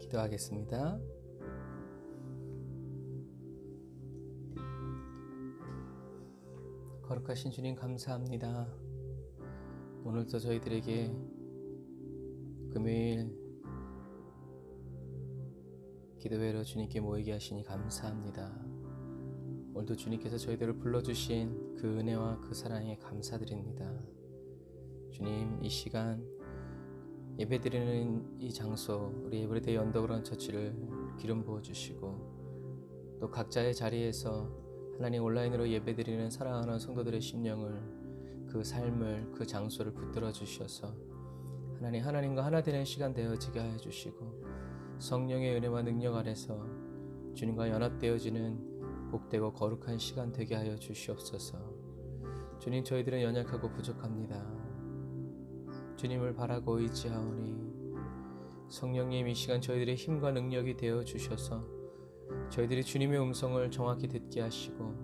기도하겠습니다. 거룩하신 주님 감사합니다. 오늘도 저희들에게 금요일 기도회로 주님께 모이게 하시니 감사합니다. 오늘도 주님께서 저희들을 불러주신 그 은혜와 그 사랑에 감사드립니다. 주님, 이 시간 예배드리는 이 장소, 우리 에브리데이 언더그라운드 처치를 기름 부어주시고, 또 각자의 자리에서 하나님 온라인으로 예배드리는 사랑하는 성도들의 심령을, 그 삶을, 그 장소를 붙들어 주셔서 하나님과 하나 되는 시간 되어지게 하여 주시고, 성령의 은혜와 능력 안에서 주님과 연합되어지는 복되고 거룩한 시간 되게 하여 주시옵소서. 주님, 저희들은 연약하고 부족합니다. 주님을 바라고 의지하오니 성령님, 이 시간 저희들의 힘과 능력이 되어 주셔서 저희들이 주님의 음성을 정확히 듣게 하시고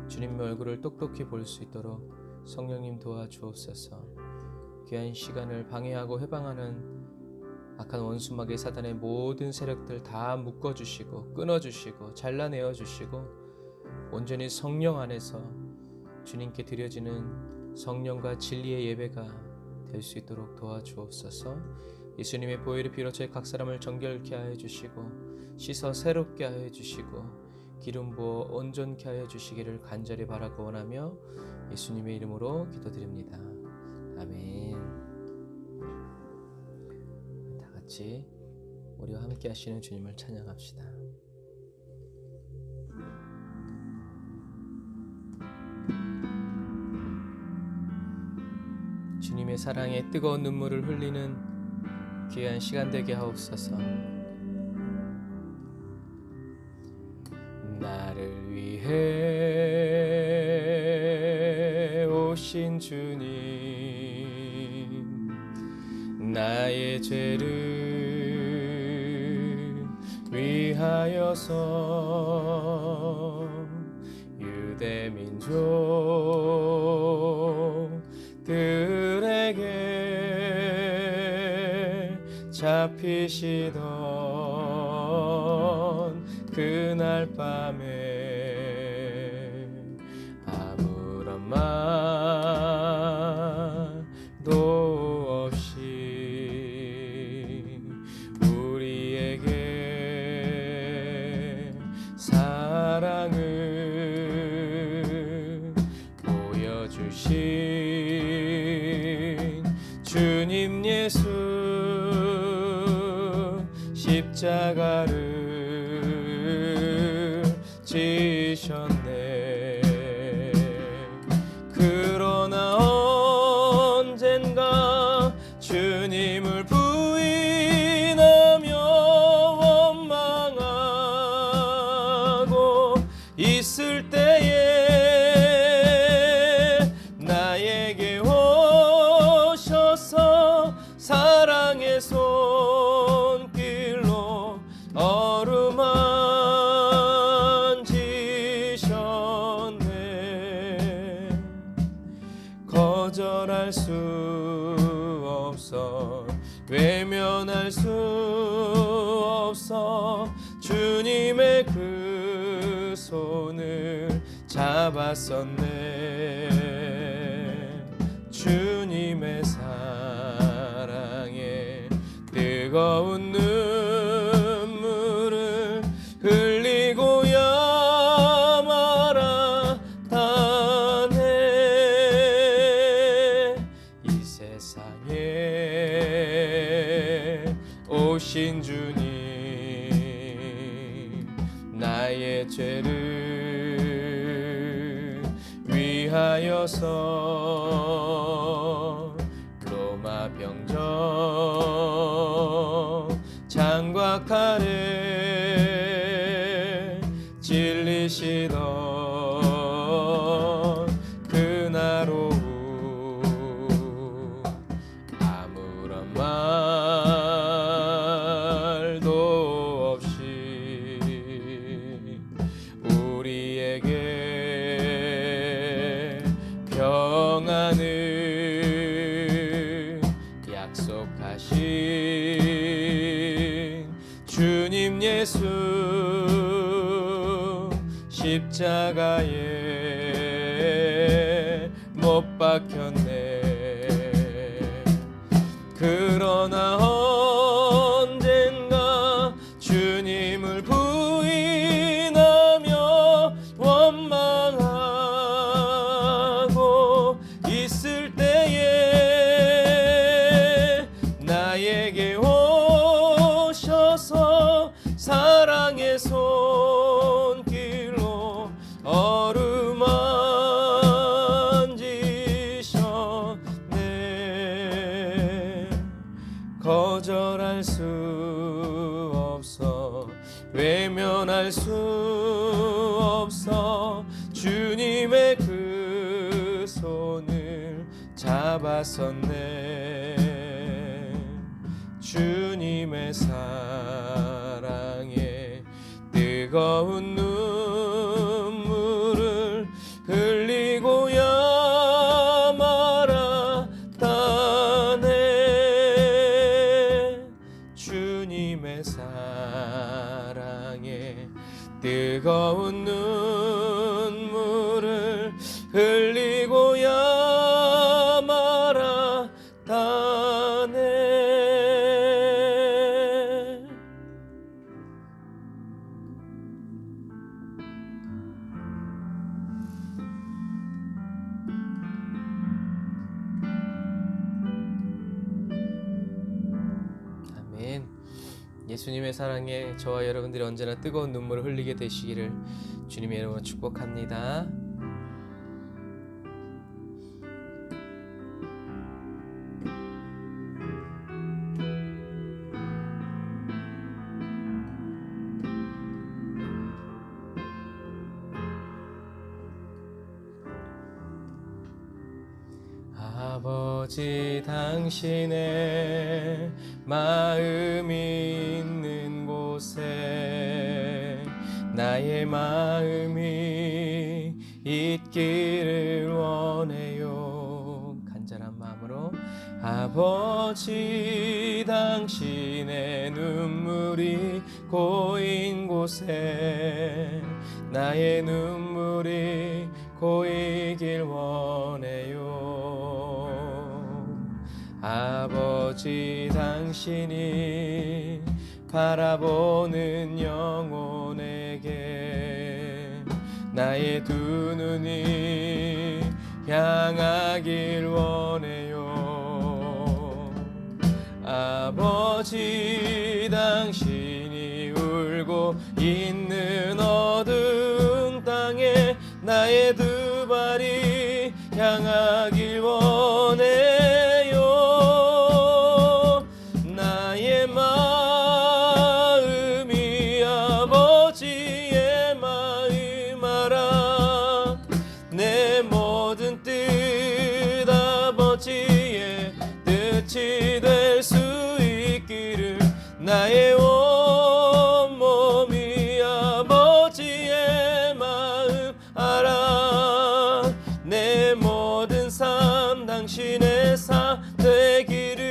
주님의 얼굴을 똑똑히 볼 수 있도록 성령님 도와주옵소서. 귀한 시간을 방해하고 해방하는 악한 원수마귀 사단의 모든 세력들 다 묶어주시고 끊어주시고 잘라내어주시고 온전히 성령 안에서 주님께 드려지는 성령과 진리의 예배가 될 수 있도록 도와주옵소서. 예수님의 보혈의 피로 저희 각 사람을 정결케 하여 주시고 씻어 새롭게 하여 주시고 기름 부어 온전케 하여 주시기를 간절히 바라고 원하며 예수님의 이름으로 기도드립니다. 아멘. 다 같이 우리와 함께 하시는 주님을 찬양합시다. 주님의 사랑에 뜨거운 눈물을 흘리는 귀한 시간 되게 하옵소서. 나를 위해 오신 주님, 나의 죄를 위하여서 유대 민족들에게 잡히시던 그날 밤에 아무런 말도 없이 우리에게 사랑을 보여주신 주님 예수, 십자가를 지셨네. 그러나 언젠가 주님을 부인하며 원망하고 있을 때에 나에게 오셔서 사랑의 손길로 어루만지셨네. 거절할 수 없어, 외면할 수 없어 주님의 그 손을 잡았었네. 주님의 사랑에 뜨거운 눈물을 흘리고야 말았다네. 이 세상에 오신 주님, 나의 죄를 위하여서 로마 병정 장곽아래 찔리시던 그날 오후 아무런 말도 없이 우리에게 평안을 약속하신 주 십자가에 못 박혔네. 그러나 언젠가 주님을 부인하며 원망하고 있을 때에 나에게 오셔서 사랑의 손길로 어루만지셨네. 거절할 수 없어, 외면할 수 없어, 주님의 그 손을 잡았었네. 주님의 사랑에 뜨거운 눈물을 흘리고야 말았다네. 주님의 사랑에 뜨거운 눈물을 흘리고야 말았다네. 아멘. 예수님의 사랑에 저와 여러분들이 언제나 뜨거운 눈물을 흘리게 되시기를 주님의 이름으로 축복합니다. 아버지, 당신의 마음이 있는 곳에 나의 마음이 있기를 원해요. 간절한 마음으로. 아버지, 당신의 눈물이 고인 곳에 나의 눈물이 고이길 원해요. 아버지, 당신이 바라보는 영혼에게 나의 두 눈이 향하길 원해요. 아버지, 당신이 울고 있는 어두운 땅에 나의 두 발이 향하길 원해요. 나의 마음이 아버지의 마음 알아. 내 모든 뜻 아버지의 뜻이 될 수 있기를 나의 온몸이 아버지의 마음 알아. 내 모든 삶 당신의 삶 되기를.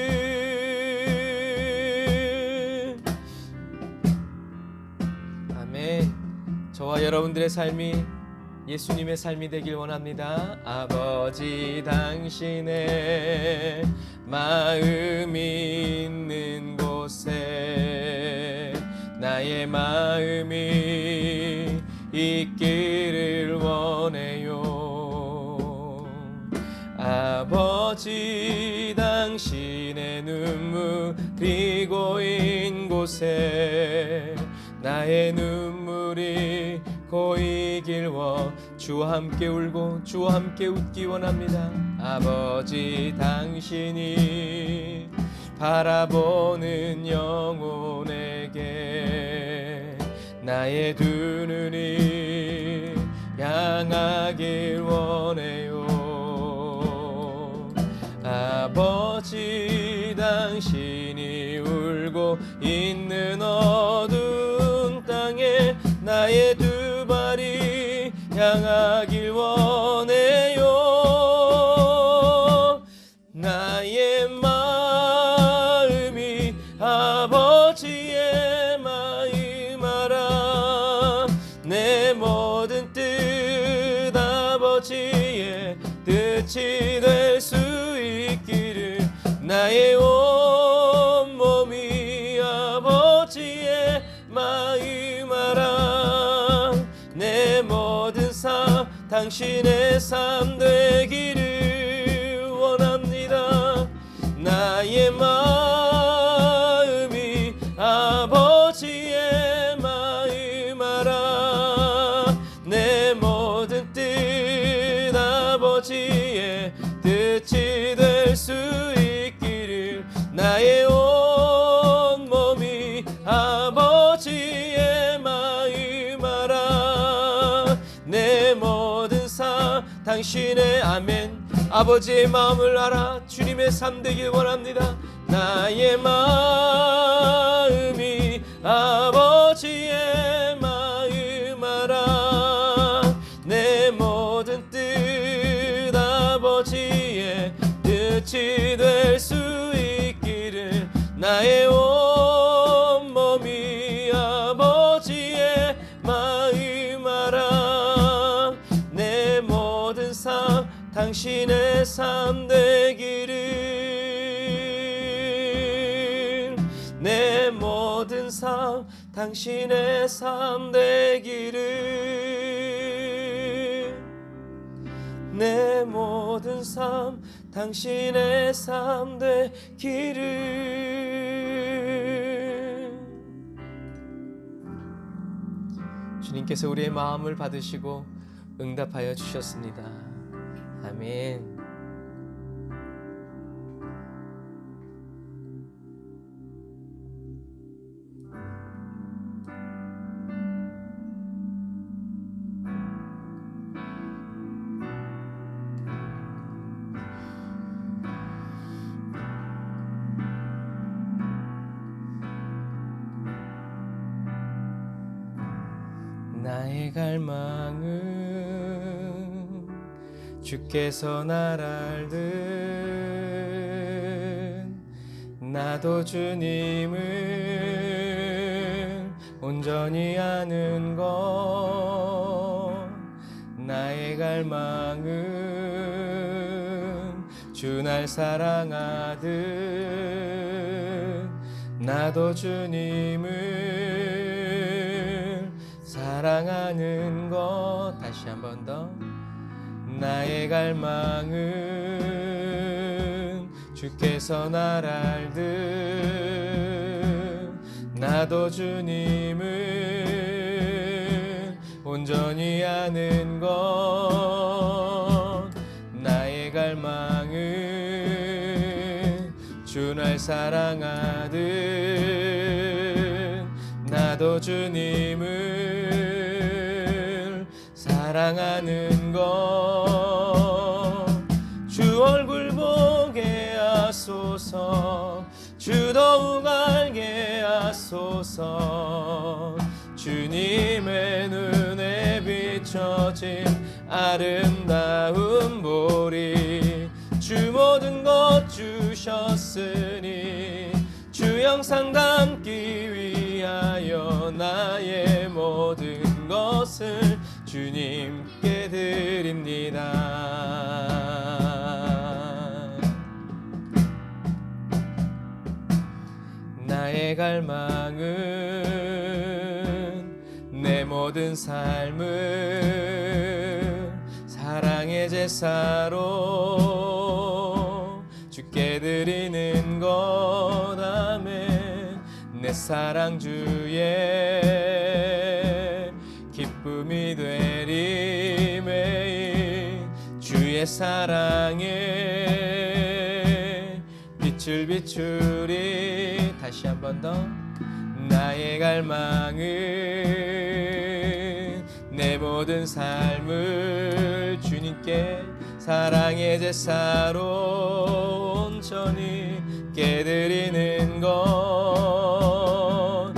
아멘. 저와 여러분들의 삶이 예수님의 삶이 되길 원합니다. 아버지, 당신의 마음이 있는 곳에 나의 마음이 있기를 원해요. 아버지, 당신의 눈물이 고인 곳에 나의 눈물이 고이길 주와 함께 울고 주와 함께 웃기 원합니다. 아버지, 당신이 바라보는 영혼에게 나의 두 눈이 향하길 원해요. 아버지, 당신이 울고 있는 어두운 땅에 나의 두 발이 향하길 원해요. 나의 마음이 아버지의 마음 알아. 내 모든 뜻이 될 수 있기를 나의 온몸이 아버지의 마음 알아 내 모든 삶 당신의 삶 되기를 원합니다. 나의 마음이 아버지의 마음 알아 내 모든 뜻 아버지의 뜻이 될 수 있기를 나의 온몸이 아버지의 마음 알아 내 모든 삶 당신의 아멘 아버지의 마음을 알아 주님의 삶 되길 원합니다. 나의 마음이 아버지의 마음 알아 내 모든 뜻 아버지의 뜻이 될 수 있기를 나의 온몸이 아버지의 마음 알아 내 모든 삶 당신의 삶 되기를 내 모든 삶 당신의 삶 되기를 내 모든 삶 당신의 삶 되기를 주님께서 우리의 마음을 받으시고 응답하여 주셨습니다. 아멘. 나의 갈망은 주께서 날 알듯 나도 주님을 온전히 아는 것 나의 갈망은 주 날 사랑하듯 나도 주님을 사랑하는 것 다시 한 번 더 나의 갈망은 주께서 날 알듯 나도 주님을 온전히 아는 것 나의 갈망은 주 날 사랑하듯 나도 주님을 사랑하는 것 주 얼굴 보게 하소서 주 더욱 알게 하소서 주님의 눈에 비춰진 아름다운 보리 주 모든 것 주셨으니 주 영상 담기 위하여 나의 모든 것을 주님께 드립니다. 나의 갈망은 내 모든 삶을 사랑의 제사로 주께 드리는 것 아멘 내 사랑 주의 기쁨이 되리 매일 주의 사랑에 빛을 비추리 다시 한 번 더 나의 갈망은 내 모든 삶을 주님께 사랑의 제사로 온전히 깨드리는 것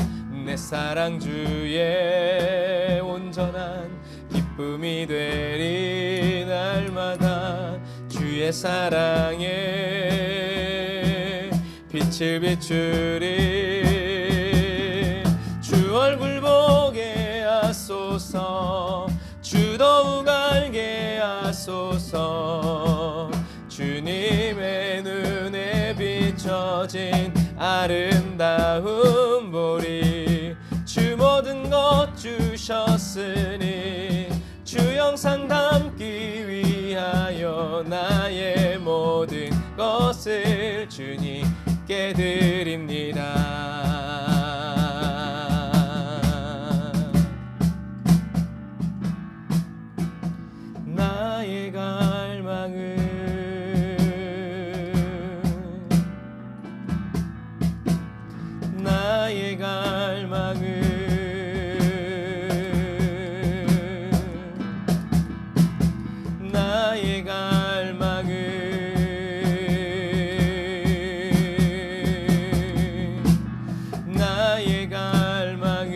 내 사랑 주의 온전한 기쁨이 되리 날마다 주의 사랑에 빛을 비추리 주 얼굴 보게 하소서 주 더욱 알게 하소서 아름다운 보리 주 모든 것 주셨으니 주 영상 담기 위하여 나의 모든 것을 주님께 드립니다. 나의 갈망은 나의 갈망은 나의 갈망은 나의 갈망은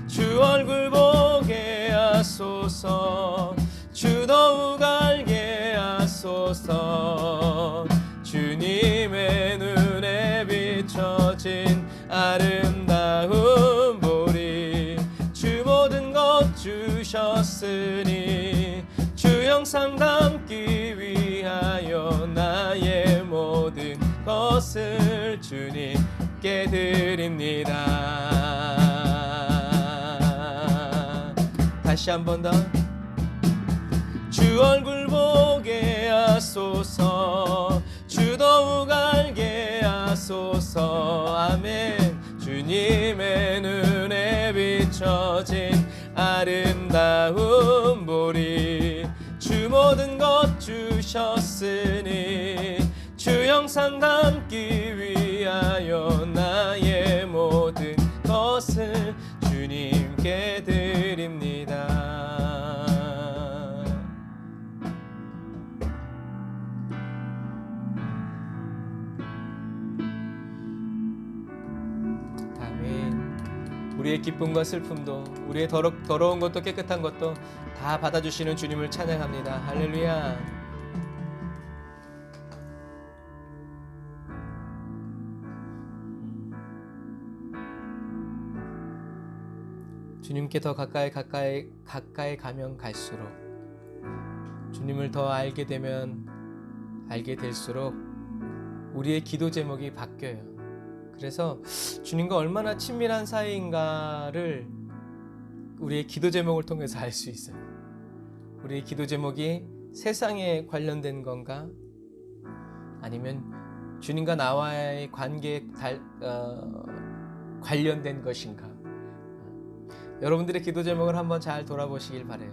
주 얼굴 보게 하소서 주 더욱 알게 하소서 주님의 눈에 비춰진 아름다운 보리 주 모든 것 주셨으니 주 형상 담기 위하여 나의 모든 것을 주님께 드립니다. 다시 한 번 더. 주 얼굴 보게 하소서 주 더욱 알게 하소서 아멘. 주님의 눈에 비춰진 아름다운 보리 주 모든 것 주셨으니 주 형상 담기 위하여 나의 모든 것을 주님께 드립니다. 우리의 기쁨과 슬픔도 우리의 더러운 것도 깨끗한 것도 다 받아주시는 주님을 찬양합니다. 할렐루야. 주님께 더 가까이 가면 갈수록 주님을 더 알게 될수록 우리의 기도 제목이 바뀌어요. 그래서 주님과 얼마나 친밀한 사이인가를 우리의 기도 제목을 통해서 알 수 있어요. 우리의 기도 제목이 세상에 관련된 건가? 아니면 주님과 나와의 관계에 관련된 것인가? 여러분들의 기도 제목을 한번 잘 돌아보시길 바라요.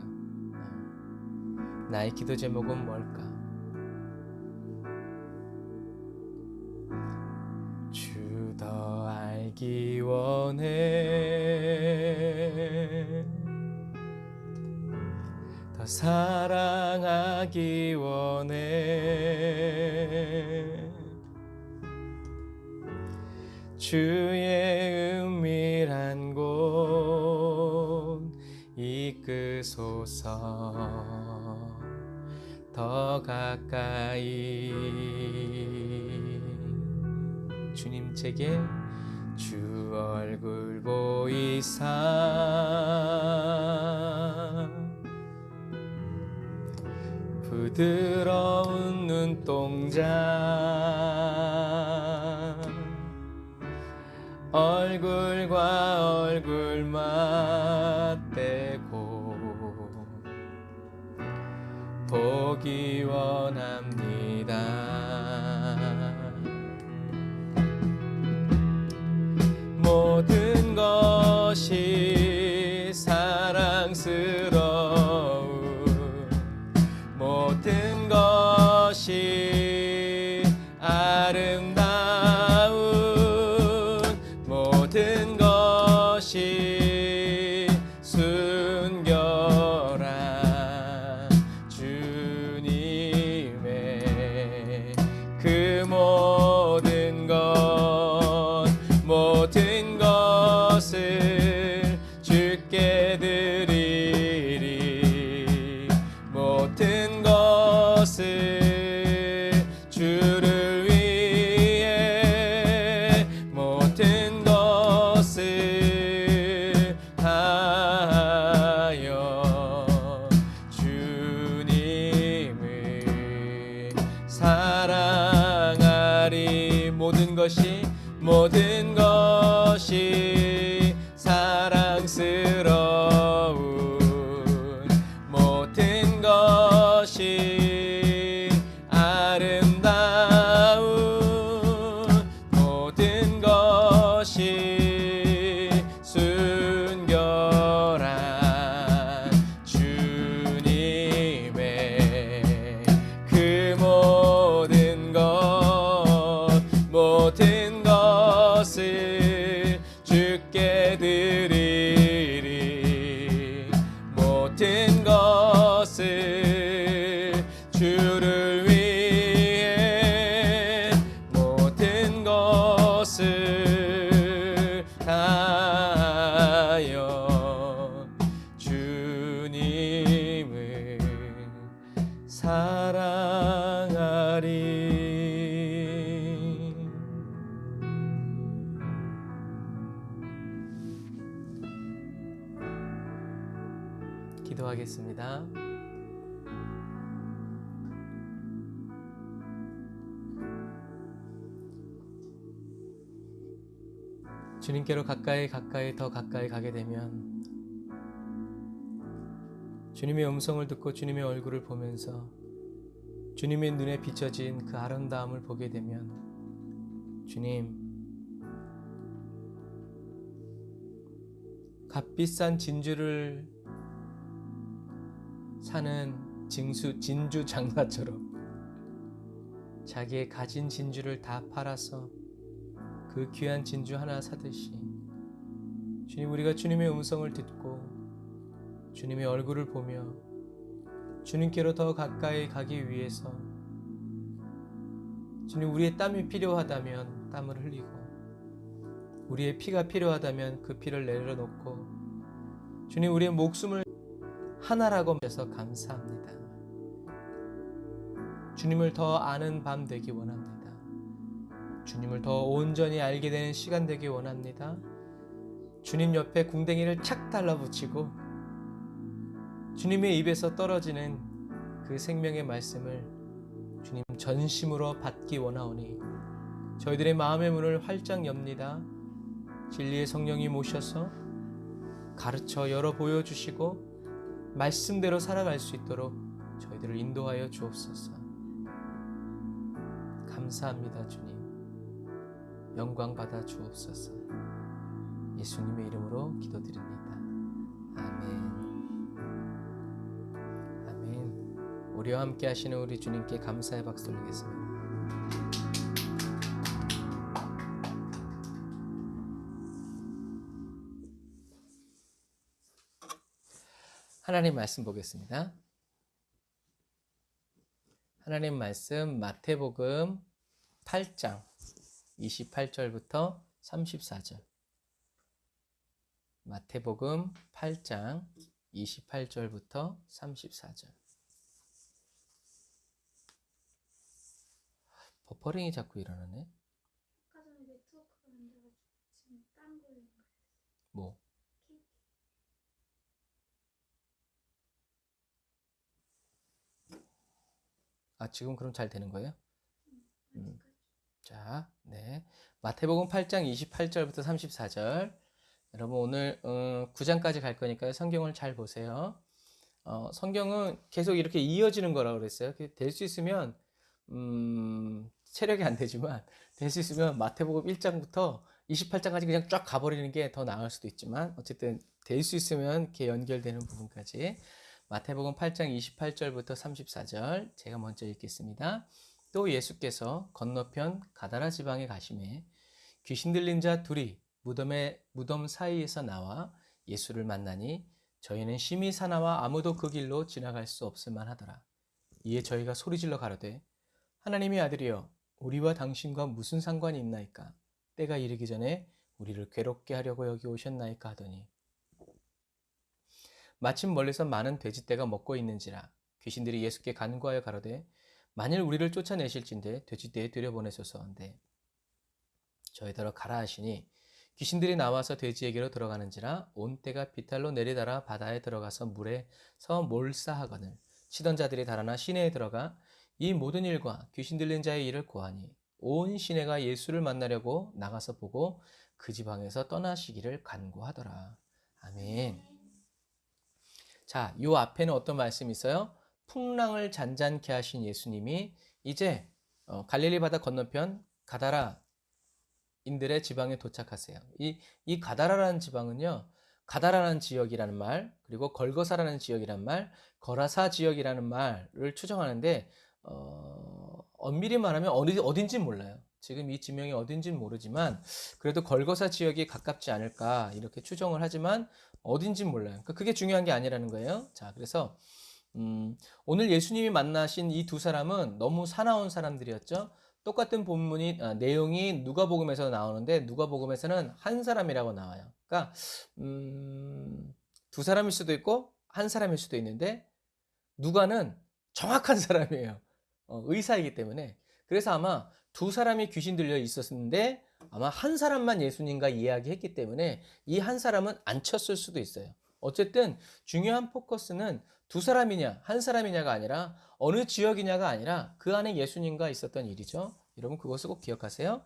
나의 기도 제목은 뭘까? 더 알기 원해 더 사랑하기 원해 주의 은밀한 곳 이끄소서 더 가까이 주님 제게 주 얼굴 보이사 부드러운 눈동자 얼굴과 얼굴 맞대고 보기 원합니다. 모든 것이 사랑스러운 모든 것이 아름다운 모든 것이 순결한 주님의 그 모든 것을 주께 드리리 모든 것을 주를 위해 모든 것을 기도하겠습니다. 주님께로 가까이 더 가까이 가게 되면 주님의 음성을 듣고 주님의 얼굴을 보면서 주님의 눈에 비춰진 그 아름다움을 보게 되면 주님, 값비싼 진주를 사는 진주 장사처럼 자기의 가진 진주를 다 팔아서 그 귀한 진주 하나 사듯이 주님, 우리가 주님의 음성을 듣고 주님의 얼굴을 보며 주님께로 더 가까이 가기 위해서 주님, 우리의 땀이 필요하다면 땀을 흘리고 우리의 피가 필요하다면 그 피를 내려놓고 주님, 우리의 목숨을 하나라고 하셔서 감사합니다. 주님을 더 아는 밤 되기 원합니다. 주님을 더 온전히 알게 되는 시간 되기 원합니다. 주님 옆에 궁뎅이를 착 달라붙이고 주님의 입에서 떨어지는 그 생명의 말씀을 주님 전심으로 받기 원하오니 저희들의 마음의 문을 활짝 엽니다. 진리의 성령이 모셔서 가르쳐 열어 보여주시고 말씀대로 살아갈 수 있도록 저희들을 인도하여 주옵소서. 감사합니다. 주님, 영광 받아 주옵소서. 예수님의 이름으로 기도드립니다. 아멘. 우리와 함께 하시는 우리 주님께 감사의 박수 올리겠습니다. 하나님 말씀 보겠습니다. 하나님 말씀 마태복음 8장 28절부터 34절. 마태복음 8장 28절부터 34절. 버퍼링이 자꾸 일어나네. 아까 전에 네트워크가 안 돼가지고 지금 다른 걸로 연결했어. 뭐? 지금 그럼 잘 되는 거예요? 자, 네. 마태복음 8장 28절부터 34절. 여러분 오늘 9장까지 갈 거니까요. 성경을 잘 보세요. 성경은 계속 이렇게 이어지는 거라고 그랬어요. 될 수 있으면 체력이 안 되지만 될 수 있으면 마태복음 1장부터 28장까지 그냥 쫙 가버리는 게 더 나을 수도 있지만 어쨌든 될 수 있으면 이렇게 연결되는 부분까지 마태복음 8장 28절부터 34절 제가 먼저 읽겠습니다. 또 예수께서 건너편 가다라 지방에 가시매 귀신 들린 자 둘이 무덤 사이에서 나와 예수를 만나니 저희는 심히 사나와 아무도 그 길로 지나갈 수 없을 만하더라. 이에 저희가 소리질러 가로되 하나님의 아들이여 우리와 당신과 무슨 상관이 있나이까? 때가 이르기 전에 우리를 괴롭게 하려고 여기 오셨나이까 하더니 마침 멀리서 많은 돼지떼가 먹고 있는지라 귀신들이 예수께 간구하여 가로되 만일 우리를 쫓아내실진대 돼지떼에 들여보내소서 한데 저희더러 가라 하시니 귀신들이 나와서 돼지에게로 들어가는지라 온 떼가 비탈로 내리달아 바다에 들어가서 물에서 몰사하거늘 치던 자들이 달아나 시내에 들어가 이 모든 일과 귀신 들린 자의 일을 고하니 온 시내가 예수를 만나려고 나가서 보고 그 지방에서 떠나시기를 간구하더라. 아멘. 자, 요 앞에는 어떤 말씀이 있어요? 풍랑을 잔잔케 하신 예수님이 이제 갈릴리 바다 건너편 가다라인들의 지방에 도착하세요. 이 가다라라는 지방은요, 가다라라는 지역이라는 말, 그리고 걸거사라는 지역이라는 말, 거라사 지역이라는 말을 추정하는데 엄밀히 말하면 어딘지 몰라요. 지금 이 지명이 어딘지는 모르지만 그래도 걸거사 지역이 가깝지 않을까 이렇게 추정을 하지만 어딘지는 몰라요. 그러니까 그게 중요한 게 아니라는 거예요. 자, 그래서 오늘 예수님이 만나신 이 두 사람은 너무 사나운 사람들이었죠. 똑같은 본문이 내용이 누가복음에서 나오는데 누가복음에서는 한 사람이라고 나와요. 그러니까 두 사람일 수도 있고 한 사람일 수도 있는데 누가는 정확한 사람이에요. 의사이기 때문에. 그래서 아마 두 사람이 귀신 들려 있었는데 아마 한 사람만 예수님과 이야기했기 때문에 이 한 사람은 안 쳤을 수도 있어요. 어쨌든 중요한 포커스는 두 사람이냐, 한 사람이냐가 아니라 어느 지역이냐가 아니라 그 안에 예수님과 있었던 일이죠. 여러분 그것을 꼭 기억하세요.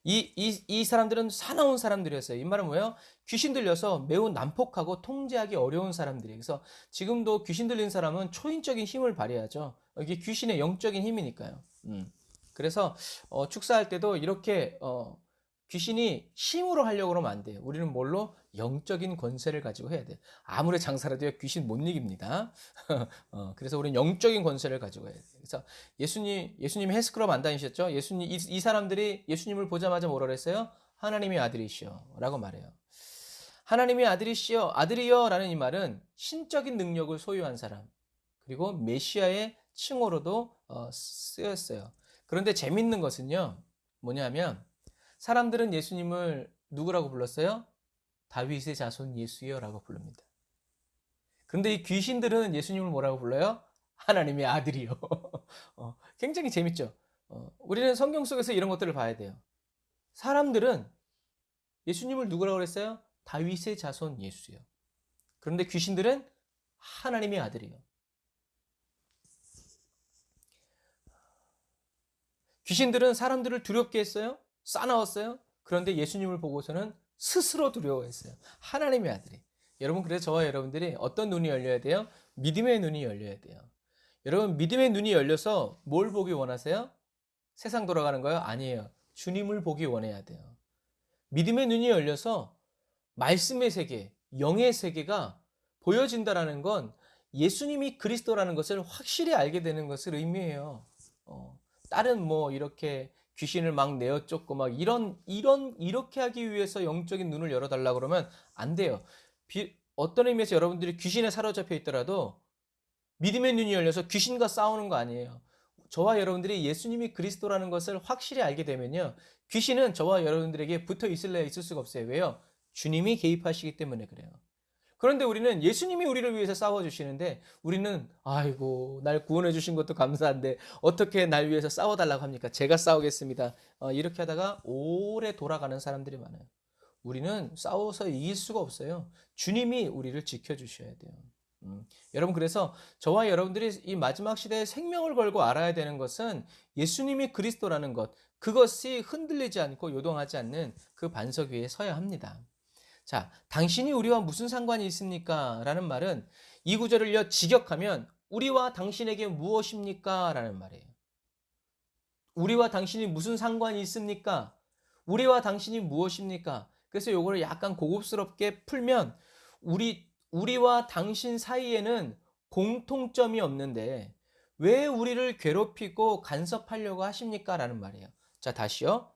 이 사람들은 사나운 사람들이었어요. 이 말은 뭐예요? 귀신 들려서 매우 난폭하고 통제하기 어려운 사람들이에요. 그래서 지금도 귀신 들린 사람은 초인적인 힘을 발휘하죠. 이게 귀신의 영적인 힘이니까요. 그래서 축사할 때도 이렇게 귀신이 힘으로 하려고 그러면 안 돼요. 우리는 뭘로? 영적인 권세를 가지고 해야 돼요. 아무리 장사라도 귀신 못 이깁니다. 그래서 우리는 영적인 권세를 가지고 해야 돼요. 그래서 예수님이 헬스클럽 안 다니셨죠? 이 사람들이 예수님을 보자마자 뭐라 그랬어요? 하나님의 아들이시여 라고 말해요. 하나님의 아들이시여, 아들이여 라는 이 말은 신적인 능력을 소유한 사람, 그리고 메시아의 칭호로도 쓰였어요. 그런데 재밌는 것은요, 뭐냐면 사람들은 예수님을 누구라고 불렀어요? 다윗의 자손 예수여 라고 부릅니다. 그런데 이 귀신들은 예수님을 뭐라고 불러요? 하나님의 아들이요. 굉장히 재밌죠? 우리는 성경 속에서 이런 것들을 봐야 돼요. 사람들은 예수님을 누구라고 그랬어요? 다윗의 자손 예수요. 그런데 귀신들은 하나님의 아들이요. 귀신들은 사람들을 두렵게 했어요. 싸나웠어요. 그런데 예수님을 보고서는 스스로 두려워했어요. 하나님의 아들이. 여러분, 그래서 저와 여러분들이 어떤 눈이 열려야 돼요? 믿음의 눈이 열려야 돼요. 여러분, 믿음의 눈이 열려서 뭘 보기 원하세요? 세상 돌아가는 거요? 아니에요. 주님을 보기 원해야 돼요. 믿음의 눈이 열려서 말씀의 세계, 영의 세계가 보여진다라는 건 예수님이 그리스도라는 것을 확실히 알게 되는 것을 의미해요. 다른 뭐 이렇게 귀신을 막 내어 쫓고 막 이렇게 하기 위해서 영적인 눈을 열어달라 그러면 안 돼요. 어떤 의미에서 여러분들이 귀신에 사로잡혀 있더라도 믿음의 눈이 열려서 귀신과 싸우는 거 아니에요. 저와 여러분들이 예수님이 그리스도라는 것을 확실히 알게 되면요, 귀신은 저와 여러분들에게 붙어 있을래야 있을 수가 없어요. 왜요? 주님이 개입하시기 때문에 그래요. 그런데 우리는 예수님이 우리를 위해서 싸워주시는데 우리는 아이고 날 구원해 주신 것도 감사한데 어떻게 날 위해서 싸워달라고 합니까? 제가 싸우겠습니다. 이렇게 하다가 오래 돌아가는 사람들이 많아요. 우리는 싸워서 이길 수가 없어요. 주님이 우리를 지켜주셔야 돼요. 여러분, 그래서 저와 여러분들이 이 마지막 시대에 생명을 걸고 알아야 되는 것은 예수님이 그리스도라는 것, 그것이 흔들리지 않고 요동하지 않는 그 반석 위에 서야 합니다. 자, 당신이 우리와 무슨 상관이 있습니까? 라는 말은 이 구절을요, 직역하면 우리와 당신에게 무엇입니까? 라는 말이에요. 우리와 당신이 무슨 상관이 있습니까? 우리와 당신이 무엇입니까? 그래서 요거를 약간 고급스럽게 풀면 우리와 당신 사이에는 공통점이 없는데 왜 우리를 괴롭히고 간섭하려고 하십니까? 라는 말이에요. 자, 다시요.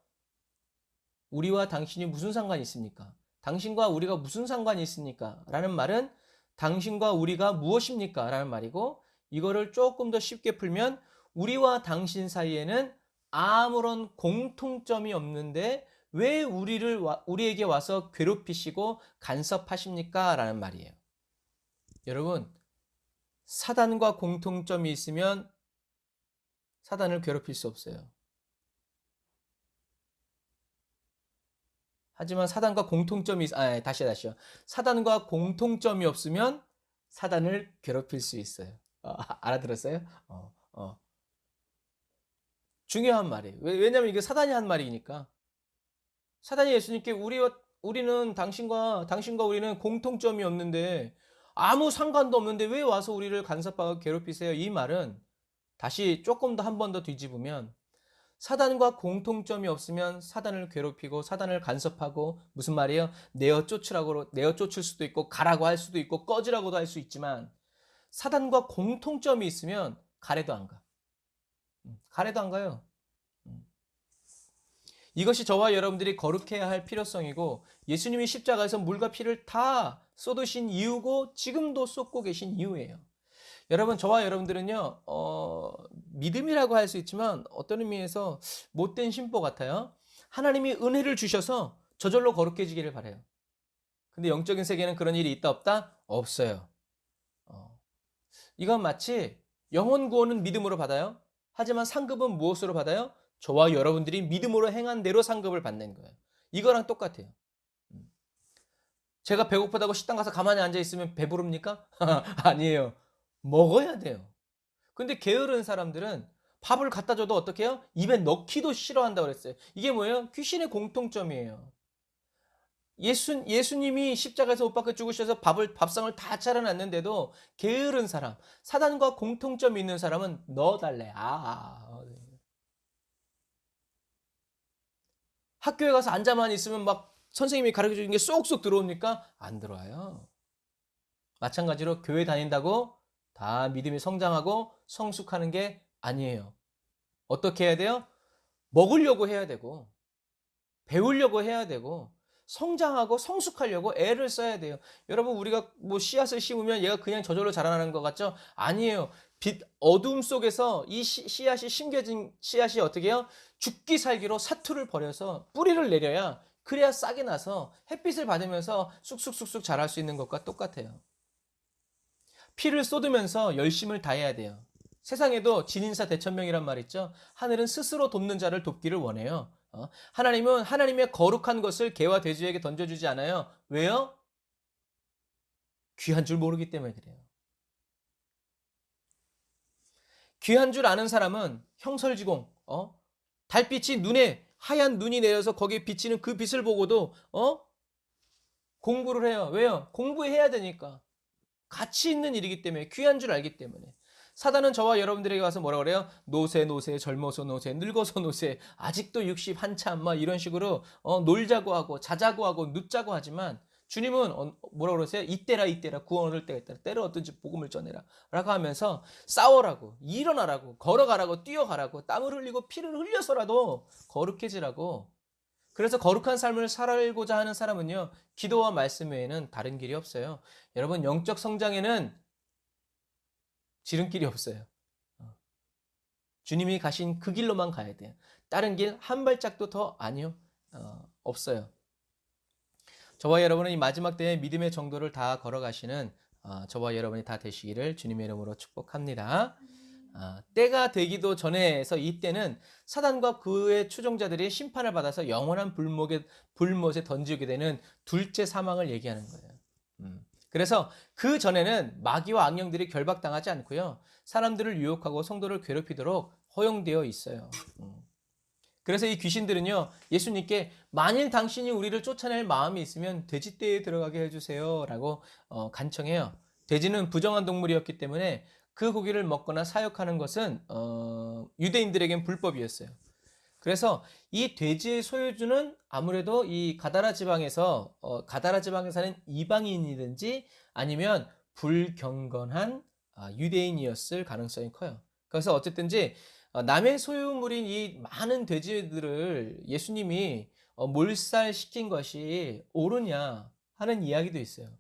우리와 당신이 무슨 상관이 있습니까? 당신과 우리가 무슨 상관이 있습니까? 라는 말은 당신과 우리가 무엇입니까? 라는 말이고, 이거를 조금 더 쉽게 풀면 우리와 당신 사이에는 아무런 공통점이 없는데 왜 우리에게 와서 괴롭히시고 간섭하십니까? 라는 말이에요. 여러분, 사단과 공통점이 있으면 사단을 괴롭힐 수 없어요. 하지만 다시요. 사단과 공통점이 없으면 사단을 괴롭힐 수 있어요. 알아들었어요? 중요한 말이에요. 왜냐하면 이게 사단이 한 말이니까. 사단이 예수님께 우리는 당신과 우리는 공통점이 없는데 아무 상관도 없는데 왜 와서 우리를 간섭하고 괴롭히세요? 이 말은 다시 조금 더 한 번 더 뒤집으면 사단과 공통점이 없으면 사단을 괴롭히고 사단을 간섭하고 무슨 말이에요? 내어 쫓을 수도 있고 가라고 할 수도 있고 꺼지라고도 할 수 있지만 사단과 공통점이 있으면 가래도 안 가. 가래도 안 가요. 이것이 저와 여러분들이 거룩해야 할 필요성이고 예수님이 십자가에서 물과 피를 다 쏟으신 이유고 지금도 쏟고 계신 이유예요. 여러분, 저와 여러분들은요, 믿음이라고 할 수 있지만 어떤 의미에서 못된 심보 같아요. 하나님이 은혜를 주셔서 저절로 거룩해지기를 바라요. 근데 영적인 세계는 그런 일이 있다 없다? 없어요. 이건 마치 영혼 구원은 믿음으로 받아요. 하지만 상급은 무엇으로 받아요? 저와 여러분들이 믿음으로 행한 대로 상급을 받는 거예요. 이거랑 똑같아요. 제가 배고프다고 식당 가서 가만히 앉아 있으면 배부릅니까? 아니에요. 먹어야 돼요. 근데 게으른 사람들은 밥을 갖다 줘도 어떻게 해요? 입에 넣기도 싫어한다고 그랬어요. 이게 뭐예요? 귀신의 공통점이에요. 예수님이 십자가에서 못 박혀 죽으셔서 밥상을 다 차려놨는데도 게으른 사람, 사단과 공통점이 있는 사람은 넣어달래. 학교에 가서 앉아만 있으면 막 선생님이 가르쳐 주는 게 쏙쏙 들어옵니까? 안 들어와요. 마찬가지로 교회 다닌다고 다 믿음이 성장하고 성숙하는 게 아니에요. 어떻게 해야 돼요? 먹으려고 해야 되고, 배우려고 해야 되고, 성장하고 성숙하려고 애를 써야 돼요. 여러분, 우리가 뭐 씨앗을 심으면 얘가 그냥 저절로 자라나는 것 같죠? 아니에요. 어둠 속에서 이 씨앗이 심겨진 씨앗이 어떻게 해요? 죽기 살기로 사투를 벌여서 뿌리를 내려야, 그래야 싹이 나서 햇빛을 받으면서 쑥쑥쑥쑥 자랄 수 있는 것과 똑같아요. 피를 쏟으면서 열심을 다해야 돼요. 세상에도 진인사 대천명이란 말 있죠. 하늘은 스스로 돕는 자를 돕기를 원해요. 하나님은 하나님의 거룩한 것을 개와 돼지에게 던져주지 않아요. 왜요? 귀한 줄 모르기 때문에 그래요. 귀한 줄 아는 사람은 형설지공, 달빛이 눈에 하얀 눈이 내려서 거기에 비치는 그 빛을 보고도 공부를 해요. 왜요? 공부해야 되니까. 가치 있는 일이기 때문에, 귀한 줄 알기 때문에. 사단은 저와 여러분들에게 와서 뭐라 그래요? 노세, 젊어서 노세, 늙어서 노세, 아직도 60 한참, 막 이런 식으로 놀자고 하고 자자고 하고 눕자고 하지만, 주님은 뭐라 그러세요? 이때라 구원 얻을 때가 있다. 때를 얻든지 복음을 전해라 라고 하면서 싸워라고, 일어나라고, 걸어가라고, 뛰어가라고, 땀을 흘리고 피를 흘려서라도 거룩해지라고. 그래서 거룩한 삶을 살고자 하는 사람은요, 기도와 말씀 외에는 다른 길이 없어요. 여러분, 영적 성장에는 지름길이 없어요. 주님이 가신 그 길로만 가야 돼요. 다른 길 한 발짝도 더 아니요, 없어요. 저와 여러분은 이 마지막 때에 믿음의 정도를 다 걸어가시는 저와 여러분이 다 되시기를 주님의 이름으로 축복합니다. 때가 되기도 전에서 이때는 사단과 그의 추종자들이 심판을 받아서 영원한 불못에 던지게 되는 둘째 사망을 얘기하는 거예요. 그래서 그 전에는 마귀와 악령들이 결박당하지 않고요, 사람들을 유혹하고 성도를 괴롭히도록 허용되어 있어요. 그래서 이 귀신들은요, 예수님께 만일 당신이 우리를 쫓아낼 마음이 있으면 돼지떼에 들어가게 해주세요 라고 간청해요. 돼지는 부정한 동물이었기 때문에 그 고기를 먹거나 사육하는 것은 유대인들에겐 불법이었어요. 그래서 이 돼지의 소유주는 아무래도 이 가다라 지방에서 사는 이방인이든지 아니면 불경건한 유대인이었을 가능성이 커요. 그래서 어쨌든지 남의 소유물인 이 많은 돼지들을 예수님이 몰살시킨 것이 옳으냐 하는 이야기도 있어요.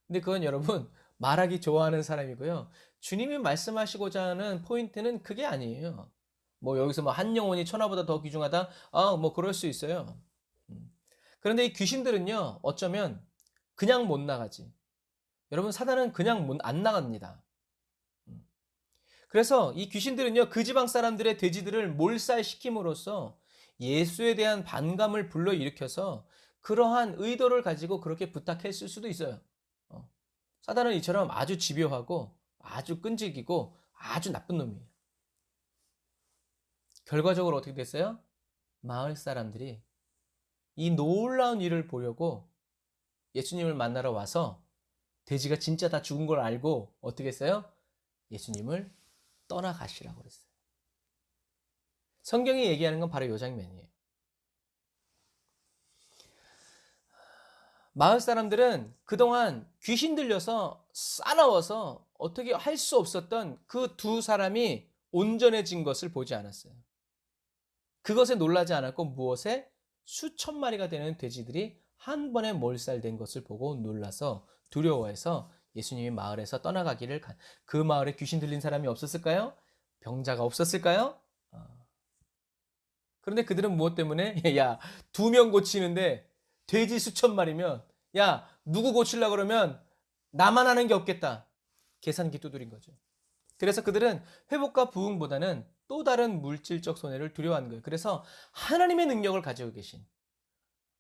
근데 그건 여러분, 말하기 좋아하는 사람이고요. 주님이 말씀하시고자 하는 포인트는 그게 아니에요. 뭐 여기서 뭐 한 영혼이 천하보다 더 귀중하다? 뭐 그럴 수 있어요. 그런데 이 귀신들은요, 어쩌면 그냥 못 나가지. 여러분, 사단은 그냥 안 나갑니다. 그래서 이 귀신들은요, 그 지방 사람들의 돼지들을 몰살시킴으로써 예수에 대한 반감을 불러일으켜서 그러한 의도를 가지고 그렇게 부탁했을 수도 있어요. 사단은 이처럼 아주 집요하고 아주 끈질기고 아주 나쁜 놈이에요. 결과적으로 어떻게 됐어요? 마을 사람들이 이 놀라운 일을 보려고 예수님을 만나러 와서 돼지가 진짜 다 죽은 걸 알고 어떻게 했어요? 예수님을 떠나가시라고 그랬어요. 성경이 얘기하는 건 바로 이 장면이에요. 마을 사람들은 그동안 귀신 들려서 싸나워서 어떻게 할 수 없었던 그 두 사람이 온전해진 것을 보지 않았어요. 그것에 놀라지 않았고, 무엇에? 수천 마리가 되는 돼지들이 한 번에 몰살된 것을 보고 놀라서 두려워해서 예수님이 마을에서 떠나가기를 그 마을에 귀신 들린 사람이 없었을까요? 병자가 없었을까요? 그런데 그들은 무엇 때문에? 야, 2명 고치는데 돼지 수천 마리면, 야, 누구 고치려고 그러면 나만 하는 게 없겠다. 계산기 두드린 거죠. 그래서 그들은 회복과 부흥보다는 또 다른 물질적 손해를 두려워하는 거예요. 그래서 하나님의 능력을 가지고 계신,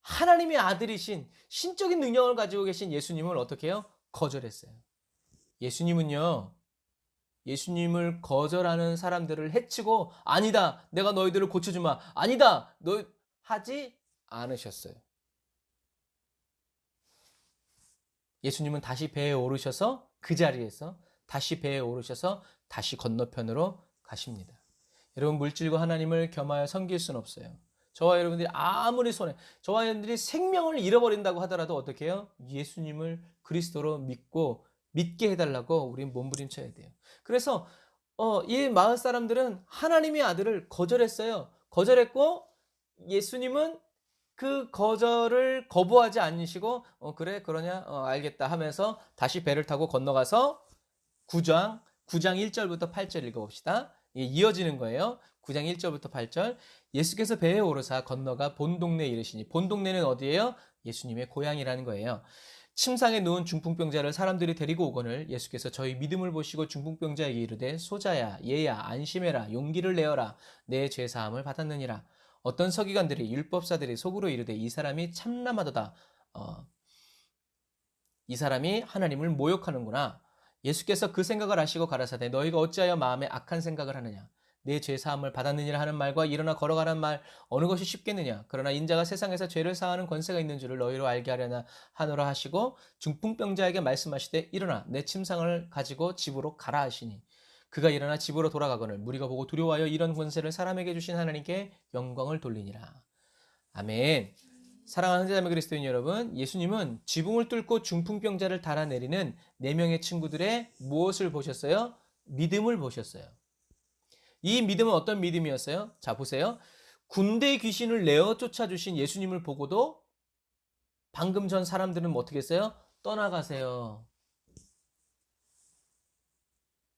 하나님의 아들이신 신적인 능력을 가지고 계신 예수님을 어떻게 해요? 거절했어요. 예수님은요, 예수님을 거절하는 사람들을 해치고 아니다, 내가 너희들을 고쳐주마, 아니다, 너 하지 않으셨어요. 예수님은 다시 배에 오르셔서 그 자리에서 다시 배에 오르셔서 다시 건너편으로 가십니다. 여러분, 물질과 하나님을 겸하여 섬길 수는 없어요. 저와 여러분들이 아무리 저와 여러분들이 생명을 잃어버린다고 하더라도 어떻게 해요? 예수님을 그리스도로 믿게 해달라고 우린 몸부림쳐야 돼요. 그래서 이 마을 사람들은 하나님의 아들을 거절했어요. 거절했고 예수님은 그 거절을 거부하지 않으시고 그래 그러냐 알겠다 하면서 다시 배를 타고 건너가서 9장 1절부터 8절 읽어봅시다. 이어지는 거예요. 9장 1절부터 8절. 예수께서 배에 오르사 건너가 본 동네에 이르시니, 본 동네는 어디예요? 예수님의 고향이라는 거예요. 침상에 누운 중풍병자를 사람들이 데리고 오거늘 예수께서 저희 믿음을 보시고 중풍병자에게 이르되 소자야 얘야 안심해라 용기를 내어라 내 죄사함을 받았느니라. 어떤 서기관들이 율법사들이 속으로 이르되 이 사람이 참남하도다. 이 사람이 하나님을 모욕하는구나. 예수께서 그 생각을 하시고 가라사대 너희가 어찌하여 마음에 악한 생각을 하느냐. 내 죄사함을 받았느니라 하는 말과 일어나 걸어가라는 말 어느 것이 쉽겠느냐. 그러나 인자가 세상에서 죄를 사하는 권세가 있는 줄을 너희로 알게 하노라 하시고 중풍병자에게 말씀하시되 일어나 내 침상을 가지고 집으로 가라 하시니 그가 일어나 집으로 돌아가거늘 무리가 보고 두려워하여 이런 권세를 사람에게 주신 하나님께 영광을 돌리니라. 아멘. 사랑하는 형제자매 그리스도인 여러분, 예수님은 지붕을 뚫고 중풍병자를 달아내리는 4명의 친구들의 무엇을 보셨어요? 믿음을 보셨어요. 이 믿음은 어떤 믿음이었어요? 자, 보세요. 군대 귀신을 내어 쫓아주신 예수님을 보고도 방금 전 사람들은 어떻게 했어요? 떠나가세요.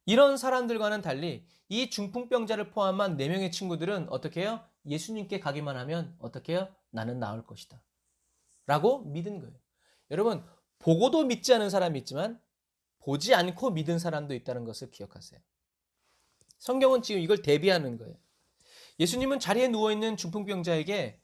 이런 사람들과는 달리 이 중풍병자를 포함한 4명의 친구들은 어떻게 해요? 예수님께 가기만 하면 어떻게 해요? 나는 나을 것이다. 라고 믿은 거예요. 여러분, 보고도 믿지 않은 사람이 있지만 보지 않고 믿은 사람도 있다는 것을 기억하세요. 성경은 지금 이걸 대비하는 거예요. 예수님은 자리에 누워있는 중풍병자에게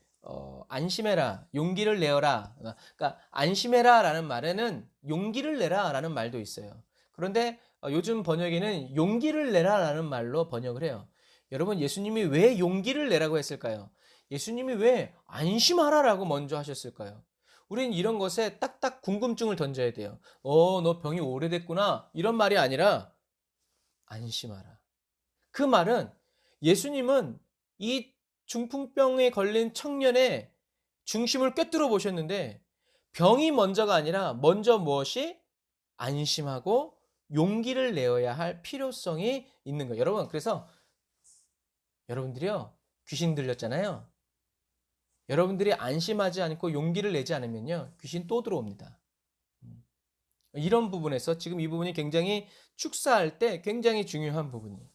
안심해라, 용기를 내어라. 그러니까 안심해라 라는 말에는 용기를 내라 라는 말도 있어요. 그런데 요즘 번역에는 용기를 내라 라는 말로 번역을 해요. 여러분, 예수님이 왜 용기를 내라고 했을까요? 예수님이 왜 안심하라 라고 먼저 하셨을까요? 우린 이런 것에 딱딱 궁금증을 던져야 돼요. 너 병이 오래됐구나 이런 말이 아니라 안심하라. 그 말은 예수님은 이 중풍병에 걸린 청년의 중심을 꿰뚫어 보셨는데 병이 먼저가 아니라 먼저 무엇이? 안심하고 용기를 내어야 할 필요성이 있는 거예요. 여러분, 그래서 여러분들이요, 귀신 들렸잖아요. 여러분들이 안심하지 않고 용기를 내지 않으면요, 귀신 또 들어옵니다. 이런 부분에서 지금 이 부분이 굉장히 축사할 때 굉장히 중요한 부분이에요.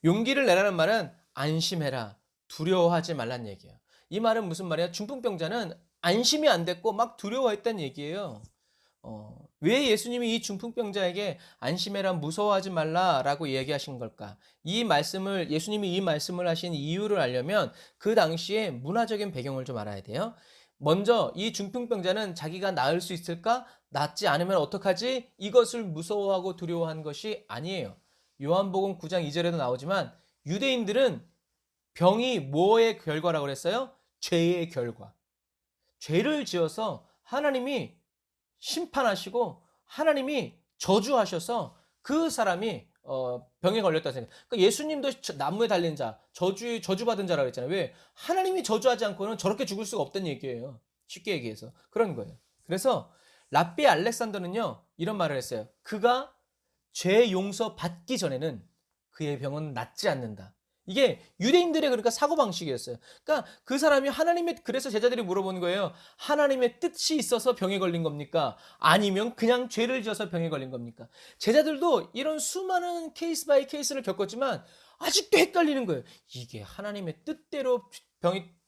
용기를 내라는 말은 안심해라, 두려워하지 말란 얘기예요. 이 말은 무슨 말이야? 중풍병자는 안심이 안 됐고 막 두려워했다는 얘기예요. 왜 예수님이 이 중풍병자에게 안심해라, 무서워하지 말라라고 얘기하신 걸까? 예수님이 이 말씀을 하신 이유를 알려면 그 당시에 문화적인 배경을 좀 알아야 돼요. 먼저 이 중풍병자는 자기가 나을 수 있을까? 낫지 않으면 어떡하지? 이것을 무서워하고 두려워한 것이 아니에요. 요한복음 9장 2절에도 나오지만 유대인들은 병이 뭐의 결과라고 그랬어요? 죄의 결과. 죄를 지어서 하나님이 심판하시고 하나님이 저주하셔서 그 사람이 병에 걸렸다 생각. 그러니까 예수님도 나무에 달린 자, 저주받은 자라고 했잖아요. 왜? 하나님이 저주하지 않고는 저렇게 죽을 수가 없다는 얘기예요. 쉽게 얘기해서 그런 거예요. 그래서 랍비 알렉산더는요 이런 말을 했어요. 그가 죄 용서 받기 전에는 그의 병은 낫지 않는다. 이게 유대인들의 그러니까 사고방식이었어요. 그러니까 그 사람이 그래서 제자들이 물어보는 거예요. 하나님의 뜻이 있어서 병에 걸린 겁니까? 아니면 그냥 죄를 지어서 병에 걸린 겁니까? 제자들도 이런 수많은 케이스 바이 케이스를 겪었지만 아직도 헷갈리는 거예요. 이게 하나님의 뜻대로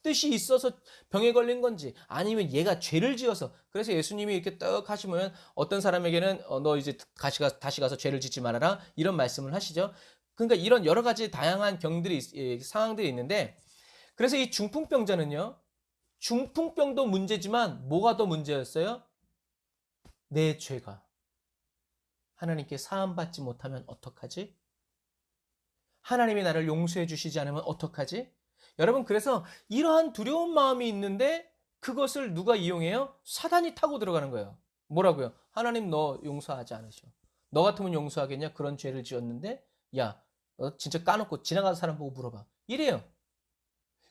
뜻이 있어서 병에 걸린 건지 아니면 얘가 죄를 지어서. 그래서 예수님이 이렇게 떡 하시면 어떤 사람에게는 너 이제 다시 가서 죄를 짓지 말아라 이런 말씀을 하시죠. 그러니까 이런 여러 가지 다양한 상황들이 있는데 그래서 이 중풍병자는요 중풍병도 문제지만 뭐가 더 문제였어요? 내 죄가. 하나님께 사함받지 못하면 어떡하지? 하나님이 나를 용서해 주시지 않으면 어떡하지? 여러분, 그래서 이러한 두려운 마음이 있는데 그것을 누가 이용해요? 사단이 타고 들어가는 거예요. 뭐라고요? 하나님 너 용서하지 않으셔. 너 같으면 용서하겠냐? 그런 죄를 지었는데 야, 너 진짜 까놓고 지나가는 사람 보고 물어봐. 이래요.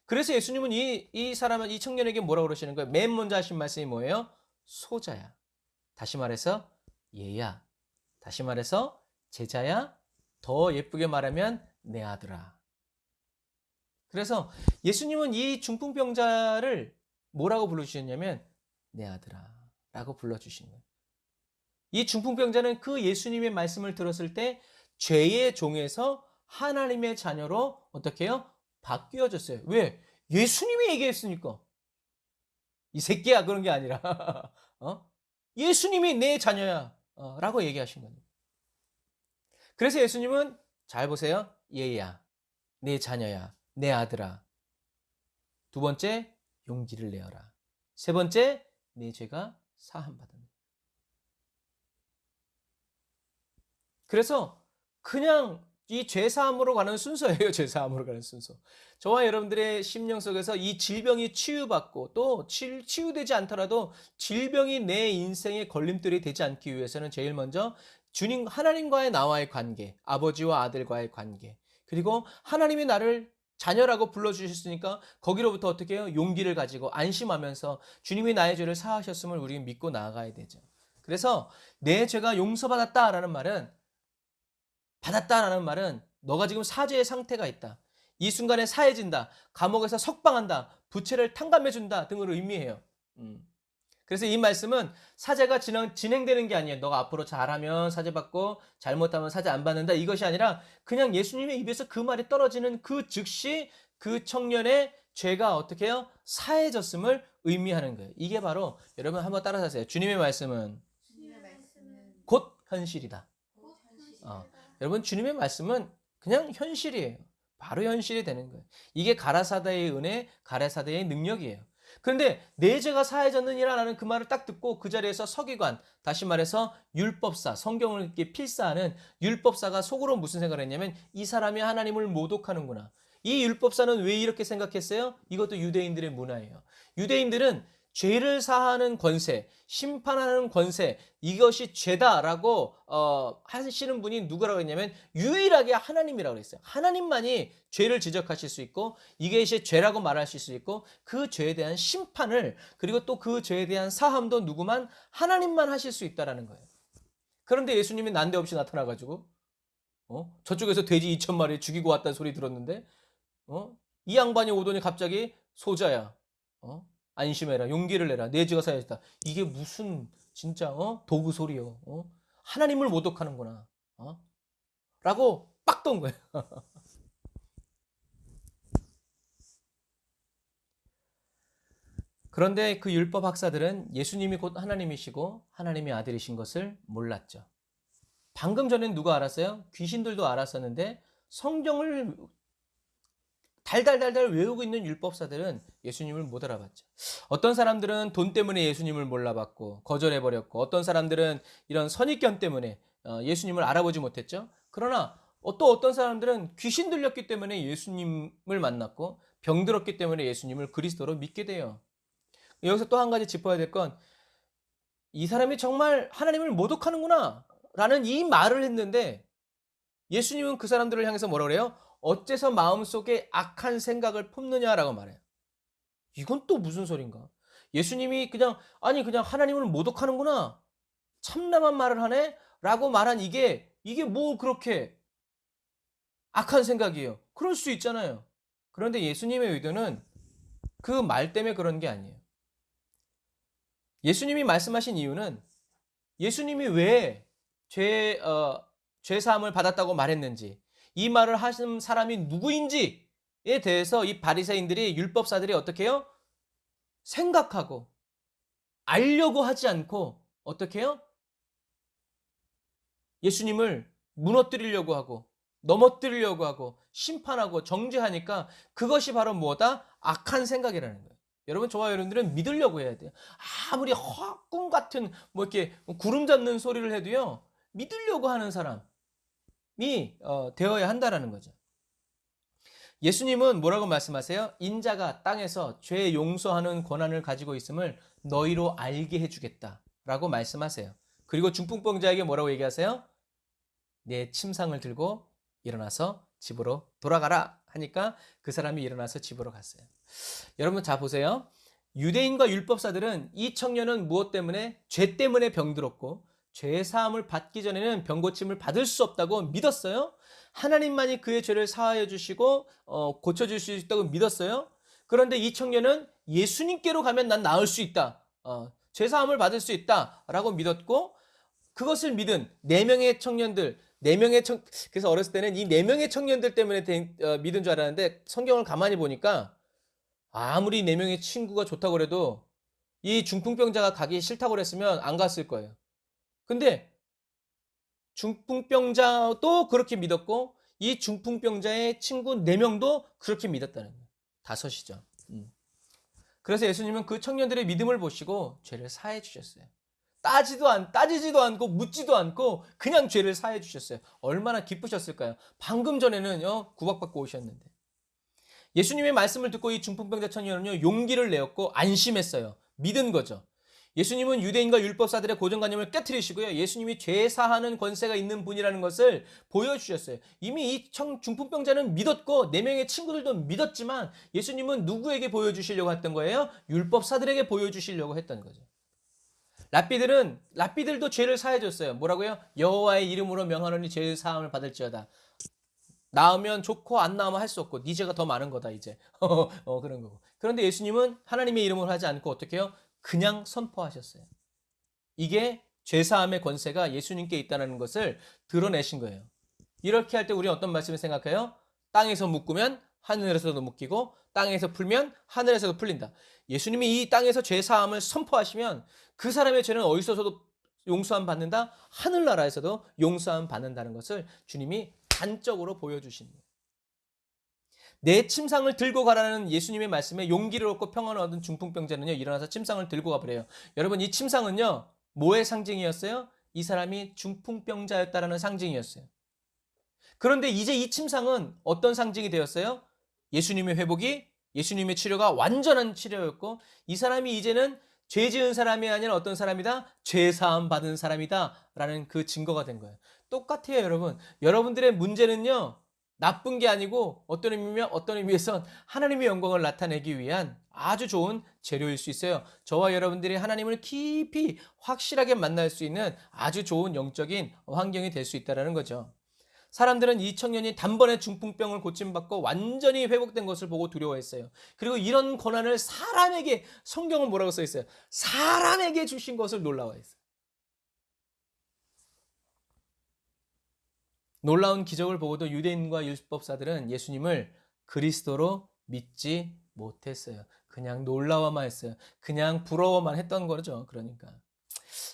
그래서 예수님은 이 청년에게 뭐라고 그러시는 거예요? 맨 먼저 하신 말씀이 뭐예요? 소자야. 다시 말해서 얘야. 다시 말해서 제자야. 더 예쁘게 말하면 내 아들아. 그래서 예수님은 이 중풍병자를 뭐라고 불러주셨냐면 내 아들아 라고 불러주신 거예요. 이 중풍병자는 그 예수님의 말씀을 들었을 때 죄의 종에서 하나님의 자녀로 어떻게 해요? 바뀌어졌어요. 왜? 예수님이 얘기했으니까. 이 새끼야 그런 게 아니라 예수님이 내 자녀야 라고 얘기하신 겁니다. 그래서 예수님은 잘 보세요. 얘야, 내 자녀야, 내 아들아. 두 번째, 용기를 내어라. 세 번째, 내 죄가 사함받았네. 그래서 그냥 이 죄사함으로 가는 순서예요. 죄사함으로 가는 순서. 저와 여러분들의 심령 속에서 이 질병이 치유받고 또 치유되지 않더라도 질병이 내 인생의 걸림돌이 되지 않기 위해서는 제일 먼저 주님 하나님과의 나와의 관계, 아버지와 아들과의 관계, 그리고 하나님이 나를 자녀라고 불러주셨으니까 거기로부터 어떻게 해요? 용기를 가지고 안심하면서 주님이 나의 죄를 사하셨음을 우리는 믿고 나아가야 되죠. 그래서 내 죄가 용서받았다라는 말은 너가 지금 사죄의 상태가 있다. 이 순간에 사해진다. 감옥에서 석방한다. 부채를 탕감해준다 등을 의미해요. 그래서 이 말씀은 사죄가 진행되는 게 아니에요. 너가 앞으로 잘하면 사죄받고 잘못하면 사죄 안 받는다. 이것이 아니라 그냥 예수님의 입에서 그 말이 떨어지는 그 즉시 그 청년의 죄가 어떻게 해요? 사해졌음을 의미하는 거예요. 이게 바로 여러분 한번 따라서 하세요. 주님의 말씀은 곧 현실이다. 여러분 주님의 말씀은 그냥 현실이에요. 바로 현실이 되는 거예요. 이게 가라사대의 은혜, 가라사대의 능력이에요. 그런데 내 죄가 사해졌느니라는 그 말을 딱 듣고 그 자리에서 서기관, 다시 말해서 율법사, 성경을 이렇게 필사하는 율법사가 속으로 무슨 생각을 했냐면 이 사람이 하나님을 모독하는구나. 이 율법사는 왜 이렇게 생각했어요? 이것도 유대인들의 문화예요. 유대인들은 죄를 사하는 권세, 심판하는 권세, 이것이 죄다라고 하시는 분이 누구라고 했냐면 유일하게 하나님이라고 했어요. 하나님만이 죄를 지적하실 수 있고 이게 이제 죄라고 말하실 수 있고 그 죄에 대한 심판을 그리고 또 그 죄에 대한 사함도 누구만 하나님만 하실 수 있다라는 거예요. 그런데 예수님이 난데없이 나타나가지고 저쪽에서 돼지 2,000마리 죽이고 왔다는 소리 들었는데 이 양반이 오더니 갑자기 소자야. 안심해라. 용기를 내라. 내 죄가 사해졌다. 이게 무슨 진짜 도구 소리요. 하나님을 모독하는구나. 라고 빡 떤 거예요. 그런데 그 율법 학사들은 예수님이 곧 하나님이시고 하나님의 아들이신 것을 몰랐죠. 방금 전엔 누가 알았어요? 귀신들도 알았었는데 성경을 달달달달 외우고 있는 율법사들은 예수님을 못 알아봤죠. 어떤 사람들은 돈 때문에 예수님을 몰라봤고 거절해버렸고 어떤 사람들은 이런 선입견 때문에 예수님을 알아보지 못했죠. 그러나 또 어떤 사람들은 귀신 들렸기 때문에 예수님을 만났고 병들었기 때문에 예수님을 그리스도로 믿게 돼요. 여기서 또 한 가지 짚어야 될 건 이 사람이 정말 하나님을 모독하는구나 라는 이 말을 했는데 예수님은 그 사람들을 향해서 뭐라 그래요? 어째서 마음속에 악한 생각을 품느냐라고 말해요. 이건 또 무슨 소린가? 예수님이 그냥 하나님을 모독하는구나. 참남한 말을 하네? 라고 말한 이게 뭐 그렇게 악한 생각이에요. 그럴 수 있잖아요. 그런데 예수님의 의도는 그 말 때문에 그런 게 아니에요. 예수님이 말씀하신 이유는 예수님이 왜 죄사함을 받았다고 말했는지 이 말을 하신 사람이 누구인지에 대해서 이 바리새인들이 율법사들이 어떻게 해요? 생각하고 알려고 하지 않고 어떻게 해요? 예수님을 무너뜨리려고 하고 넘어뜨리려고 하고 심판하고 정죄하니까 그것이 바로 뭐다? 악한 생각이라는 거예요. 여러분, 저와 여러분들은 믿으려고 해야 돼요. 아무리 꿈 같은 뭐 이렇게 구름 잡는 소리를 해도요, 믿으려고 하는 사람이 되어야 한다라는 거죠. 예수님은 뭐라고 말씀하세요? 인자가 땅에서 죄 용서하는 권한을 가지고 있음을 너희로 알게 해주겠다라고 말씀하세요. 그리고 중풍병자에게 뭐라고 얘기하세요? 내 침상을 들고 일어나서 집으로 돌아가라 하니까 그 사람이 일어나서 집으로 갔어요. 여러분, 자 보세요. 유대인과 율법사들은 이 청년은 무엇 때문에? 죄 때문에 병들었고 죄 사함을 받기 전에는 병고침을 받을 수 없다고 믿었어요. 하나님만이 그의 죄를 사하여 주시고 고쳐줄 수 있다고 믿었어요. 그런데 이 청년은 예수님께로 가면 난 나을 수 있다. 죄 사함을 받을 수 있다라고 믿었고, 그것을 믿은 네 명의 청년들, 그래서 어렸을 때는 이 네 명의 청년들 때문에 믿은 줄 알았는데, 성경을 가만히 보니까 아무리 네 명의 친구가 좋다고 그래도 이 중풍병자가 가기 싫다고 그랬으면 안 갔을 거예요. 근데 중풍병자도 그렇게 믿었고, 이 중풍병자의 친구 4명도 그렇게 믿었다는 거예요. 5이죠. 그래서 예수님은 그 청년들의 믿음을 보시고 죄를 사해 주셨어요. 따지지도 않고 묻지도 않고 그냥 죄를 사해 주셨어요. 얼마나 기쁘셨을까요? 방금 전에는요, 구박받고 오셨는데. 예수님의 말씀을 듣고 이 중풍병자 청년은요, 용기를 내었고 안심했어요. 믿은 거죠. 예수님은 유대인과 율법사들의 고정관념을 깨트리시고요, 예수님이 죄 사하는 권세가 있는 분이라는 것을 보여주셨어요. 이미 이 중풍병자는 믿었고 4명의 친구들도 믿었지만 예수님은 누구에게 보여주시려고 했던 거예요? 율법사들에게 보여주시려고 했던 거죠. 랍비들도 죄를 사해 줬어요. 뭐라고요? 여호와의 이름으로 명하노니 죄 사함을 받을지어다. 나으면 좋고 안 나으면 할 수 없고 네 죄가 더 많은 거다 이제. 그런 거고. 그런데 예수님은 하나님의 이름으로 하지 않고 어떻게 해요? 그냥 선포하셨어요. 이게 죄사함의 권세가 예수님께 있다는 것을 드러내신 거예요. 이렇게 할 때 우리는 어떤 말씀을 생각해요? 땅에서 묶으면 하늘에서도 묶이고 땅에서 풀면 하늘에서도 풀린다. 예수님이 이 땅에서 죄사함을 선포하시면 그 사람의 죄는 어디서도 용서함 받는다? 하늘나라에서도 용서함 받는다는 것을 주님이 단적으로 보여주신 거예요. 내 침상을 들고 가라는 예수님의 말씀에 용기를 얻고 평안을 얻은 중풍병자는요, 일어나서 침상을 들고 가버려요. 여러분, 이 침상은요, 뭐의 상징이었어요? 이 사람이 중풍병자였다라는 상징이었어요. 그런데 이제 이 침상은 어떤 상징이 되었어요? 예수님의 회복이, 예수님의 치료가 완전한 치료였고, 이 사람이 이제는 죄 지은 사람이 아니라 어떤 사람이다? 죄 사함 받은 사람이다 라는 그 증거가 된 거예요. 똑같아요, 여러분. 여러분들의 문제는요, 나쁜 게 아니고 어떤 의미에선 하나님의 영광을 나타내기 위한 아주 좋은 재료일 수 있어요. 저와 여러분들이 하나님을 깊이 확실하게 만날 수 있는 아주 좋은 영적인 환경이 될 수 있다는 거죠. 사람들은 이 청년이 단번에 중풍병을 고침받고 완전히 회복된 것을 보고 두려워했어요. 그리고 이런 권한을 사람에게, 성경은 뭐라고 써 있어요? 사람에게 주신 것을 놀라워했어요. 놀라운 기적을 보고도 유대인과 율법사들은 예수님을 그리스도로 믿지 못했어요. 그냥 놀라워만 했어요. 그냥 부러워만 했던 거죠. 그러니까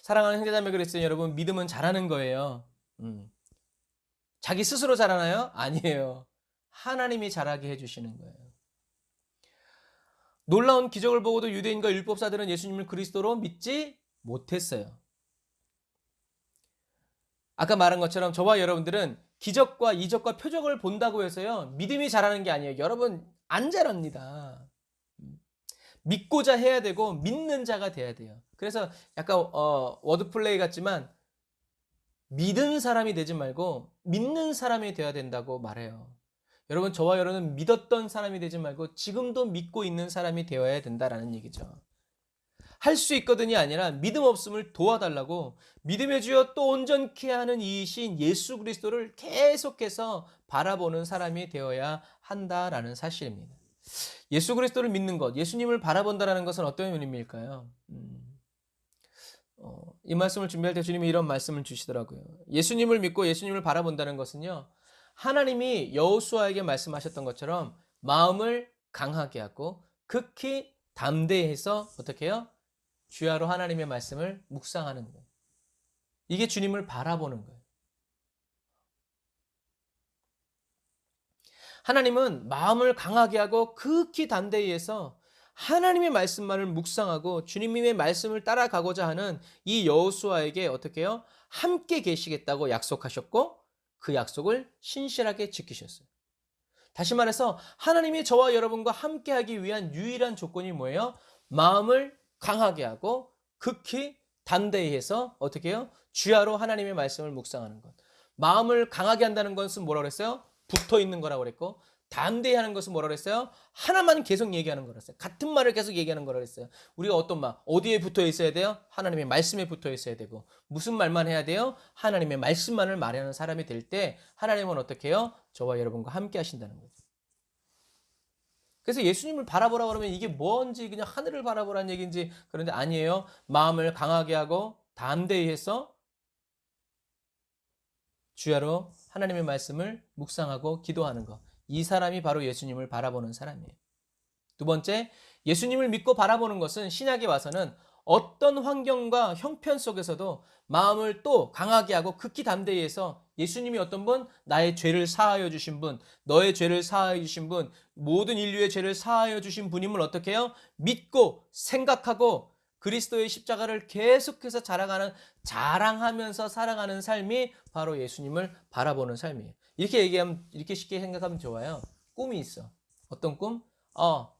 사랑하는 형제자매 그리스도인 여러분, 믿음은 잘하는 거예요. 자기 스스로 잘하나요? 아니에요. 하나님이 잘하게 해주시는 거예요. 놀라운 기적을 보고도 유대인과 율법사들은 예수님을 그리스도로 믿지 못했어요. 아까 말한 것처럼 저와 여러분들은 기적과 이적과 표적을 본다고 해서요, 믿음이 자라는 게 아니에요. 여러분, 안 자랍니다. 믿고자 해야 되고 믿는 자가 돼야 돼요. 그래서 약간 워드플레이 같지만 믿은 사람이 되지 말고 믿는 사람이 되어야 된다고 말해요. 여러분, 저와 여러분은 믿었던 사람이 되지 말고 지금도 믿고 있는 사람이 되어야 된다라는 얘기죠. 할 수 있거든이 아니라 믿음 없음을 도와달라고 믿음의 주여 또 온전케 하는 이이신 예수 그리스도를 계속해서 바라보는 사람이 되어야 한다라는 사실입니다. 예수 그리스도를 믿는 것, 예수님을 바라본다라는 것은 어떤 의미일까요? 이 말씀을 준비할 때 주님이 이런 말씀을 주시더라고요. 예수님을 믿고 예수님을 바라본다는 것은요, 하나님이 여호수아에게 말씀하셨던 것처럼 마음을 강하게 하고 극히 담대해서 어떻게 해요? 주야로 하나님의 말씀을 묵상하는 거예요. 이게 주님을 바라보는 거예요. 하나님은 마음을 강하게 하고 극히 담대히 해서 하나님의 말씀만을 묵상하고 주님의 말씀을 따라가고자 하는 이 여호수아에게 어떻게 해요? 함께 계시겠다고 약속하셨고 그 약속을 신실하게 지키셨어요. 다시 말해서 하나님이 저와 여러분과 함께하기 위한 유일한 조건이 뭐예요? 마음을 강하게 하고 극히 담대히 해서 어떻게 해요? 주야로 하나님의 말씀을 묵상하는 것. 마음을 강하게 한다는 것은 뭐라고 그랬어요? 붙어 있는 거라고 그랬고, 담대히 하는 것은 뭐라고 그랬어요? 하나만 계속 얘기하는 거라고 했어요. 같은 말을 계속 얘기하는 거라고 했어요. 우리가 어떤 말, 어디에 붙어 있어야 돼요? 하나님의 말씀에 붙어 있어야 되고, 무슨 말만 해야 돼요? 하나님의 말씀만을 말하는 사람이 될 때 하나님은 어떻게 해요? 저와 여러분과 함께 하신다는 거죠. 그래서 예수님을 바라보라 그러면 이게 뭔지 그냥 하늘을 바라보라는 얘기인지, 그런데 아니에요. 마음을 강하게 하고 담대히 해서 주야로 하나님의 말씀을 묵상하고 기도하는 것. 이 사람이 바로 예수님을 바라보는 사람이에요. 두 번째, 예수님을 믿고 바라보는 것은 신약에 와서는 어떤 환경과 형편 속에서도 마음을 또 강하게 하고 극히 담대히 해서 예수님이 어떤 분? 나의 죄를 사하여 주신 분, 너의 죄를 사하여 주신 분, 모든 인류의 죄를 사하여 주신 분임을 어떻게 해요? 믿고 생각하고 그리스도의 십자가를 계속해서 자랑하면서 살아가는 삶이 바로 예수님을 바라보는 삶이에요. 이렇게 쉽게 생각하면 좋아요. 꿈이 있어. 어떤 꿈?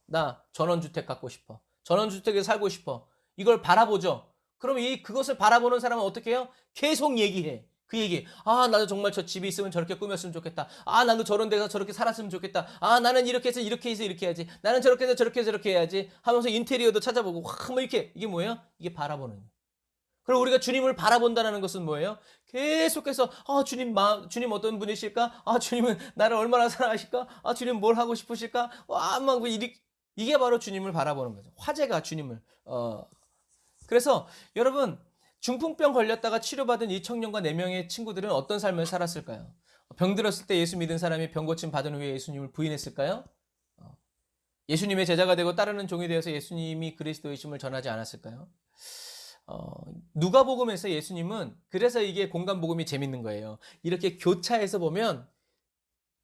나 전원주택 갖고 싶어. 전원주택에 살고 싶어. 이걸 바라보죠. 그럼 그것을 바라보는 사람은 어떻게 해요? 계속 얘기해. 그 얘기. 나도 정말 저 집이 있으면 저렇게 꾸몄으면 좋겠다. 나도 저런 데서 저렇게 살았으면 좋겠다. 나는 이렇게 해서 이렇게 해서 이렇게 해야지. 나는 저렇게 해서 저렇게 해야지. 하면서 인테리어도 찾아보고, 뭐 이렇게. 이게 뭐예요? 이게 바라보는 거예요. 그리고 우리가 주님을 바라본다는 것은 뭐예요? 계속해서 주님 어떤 분이실까? 주님은 나를 얼마나 사랑하실까? 주님 뭘 하고 싶으실까? 이게 바로 주님을 바라보는 거죠. 화제가 주님을. 그래서 여러분, 중풍병 걸렸다가 치료받은 이 청년과 4명의 친구들은 어떤 삶을 살았을까요? 병들었을 때 예수 믿은 사람이 병 고침 받은 후에 예수님을 부인했을까요? 예수님의 제자가 되고 따르는 종이 되어서 예수님이 그리스도이심을 전하지 않았을까요? 누가복음에서 예수님은, 그래서 이게 공간복음이 재밌는 거예요. 이렇게 교차해서 보면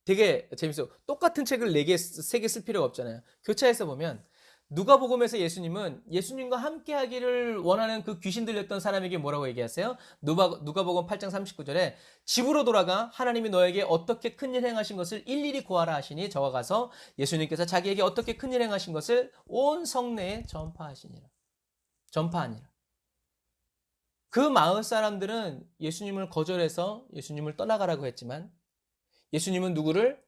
되게 재밌어요. 똑같은 책을 4개, 3개 쓸 필요가 없잖아요. 교차해서 보면 누가복음에서 예수님은 예수님과 함께 하기를 원하는 그 귀신 들렸던 사람에게 뭐라고 얘기하세요? 누가복음 8장 39절에 집으로 돌아가 하나님이 너에게 어떻게 큰일 행하신 것을 일일이 고하라 하시니 저와 가서 예수님께서 자기에게 어떻게 큰일 행하신 것을 온 성내에 전파하니라. 그 마을 사람들은 예수님을 거절해서 예수님을 떠나가라고 했지만 예수님은 누구를?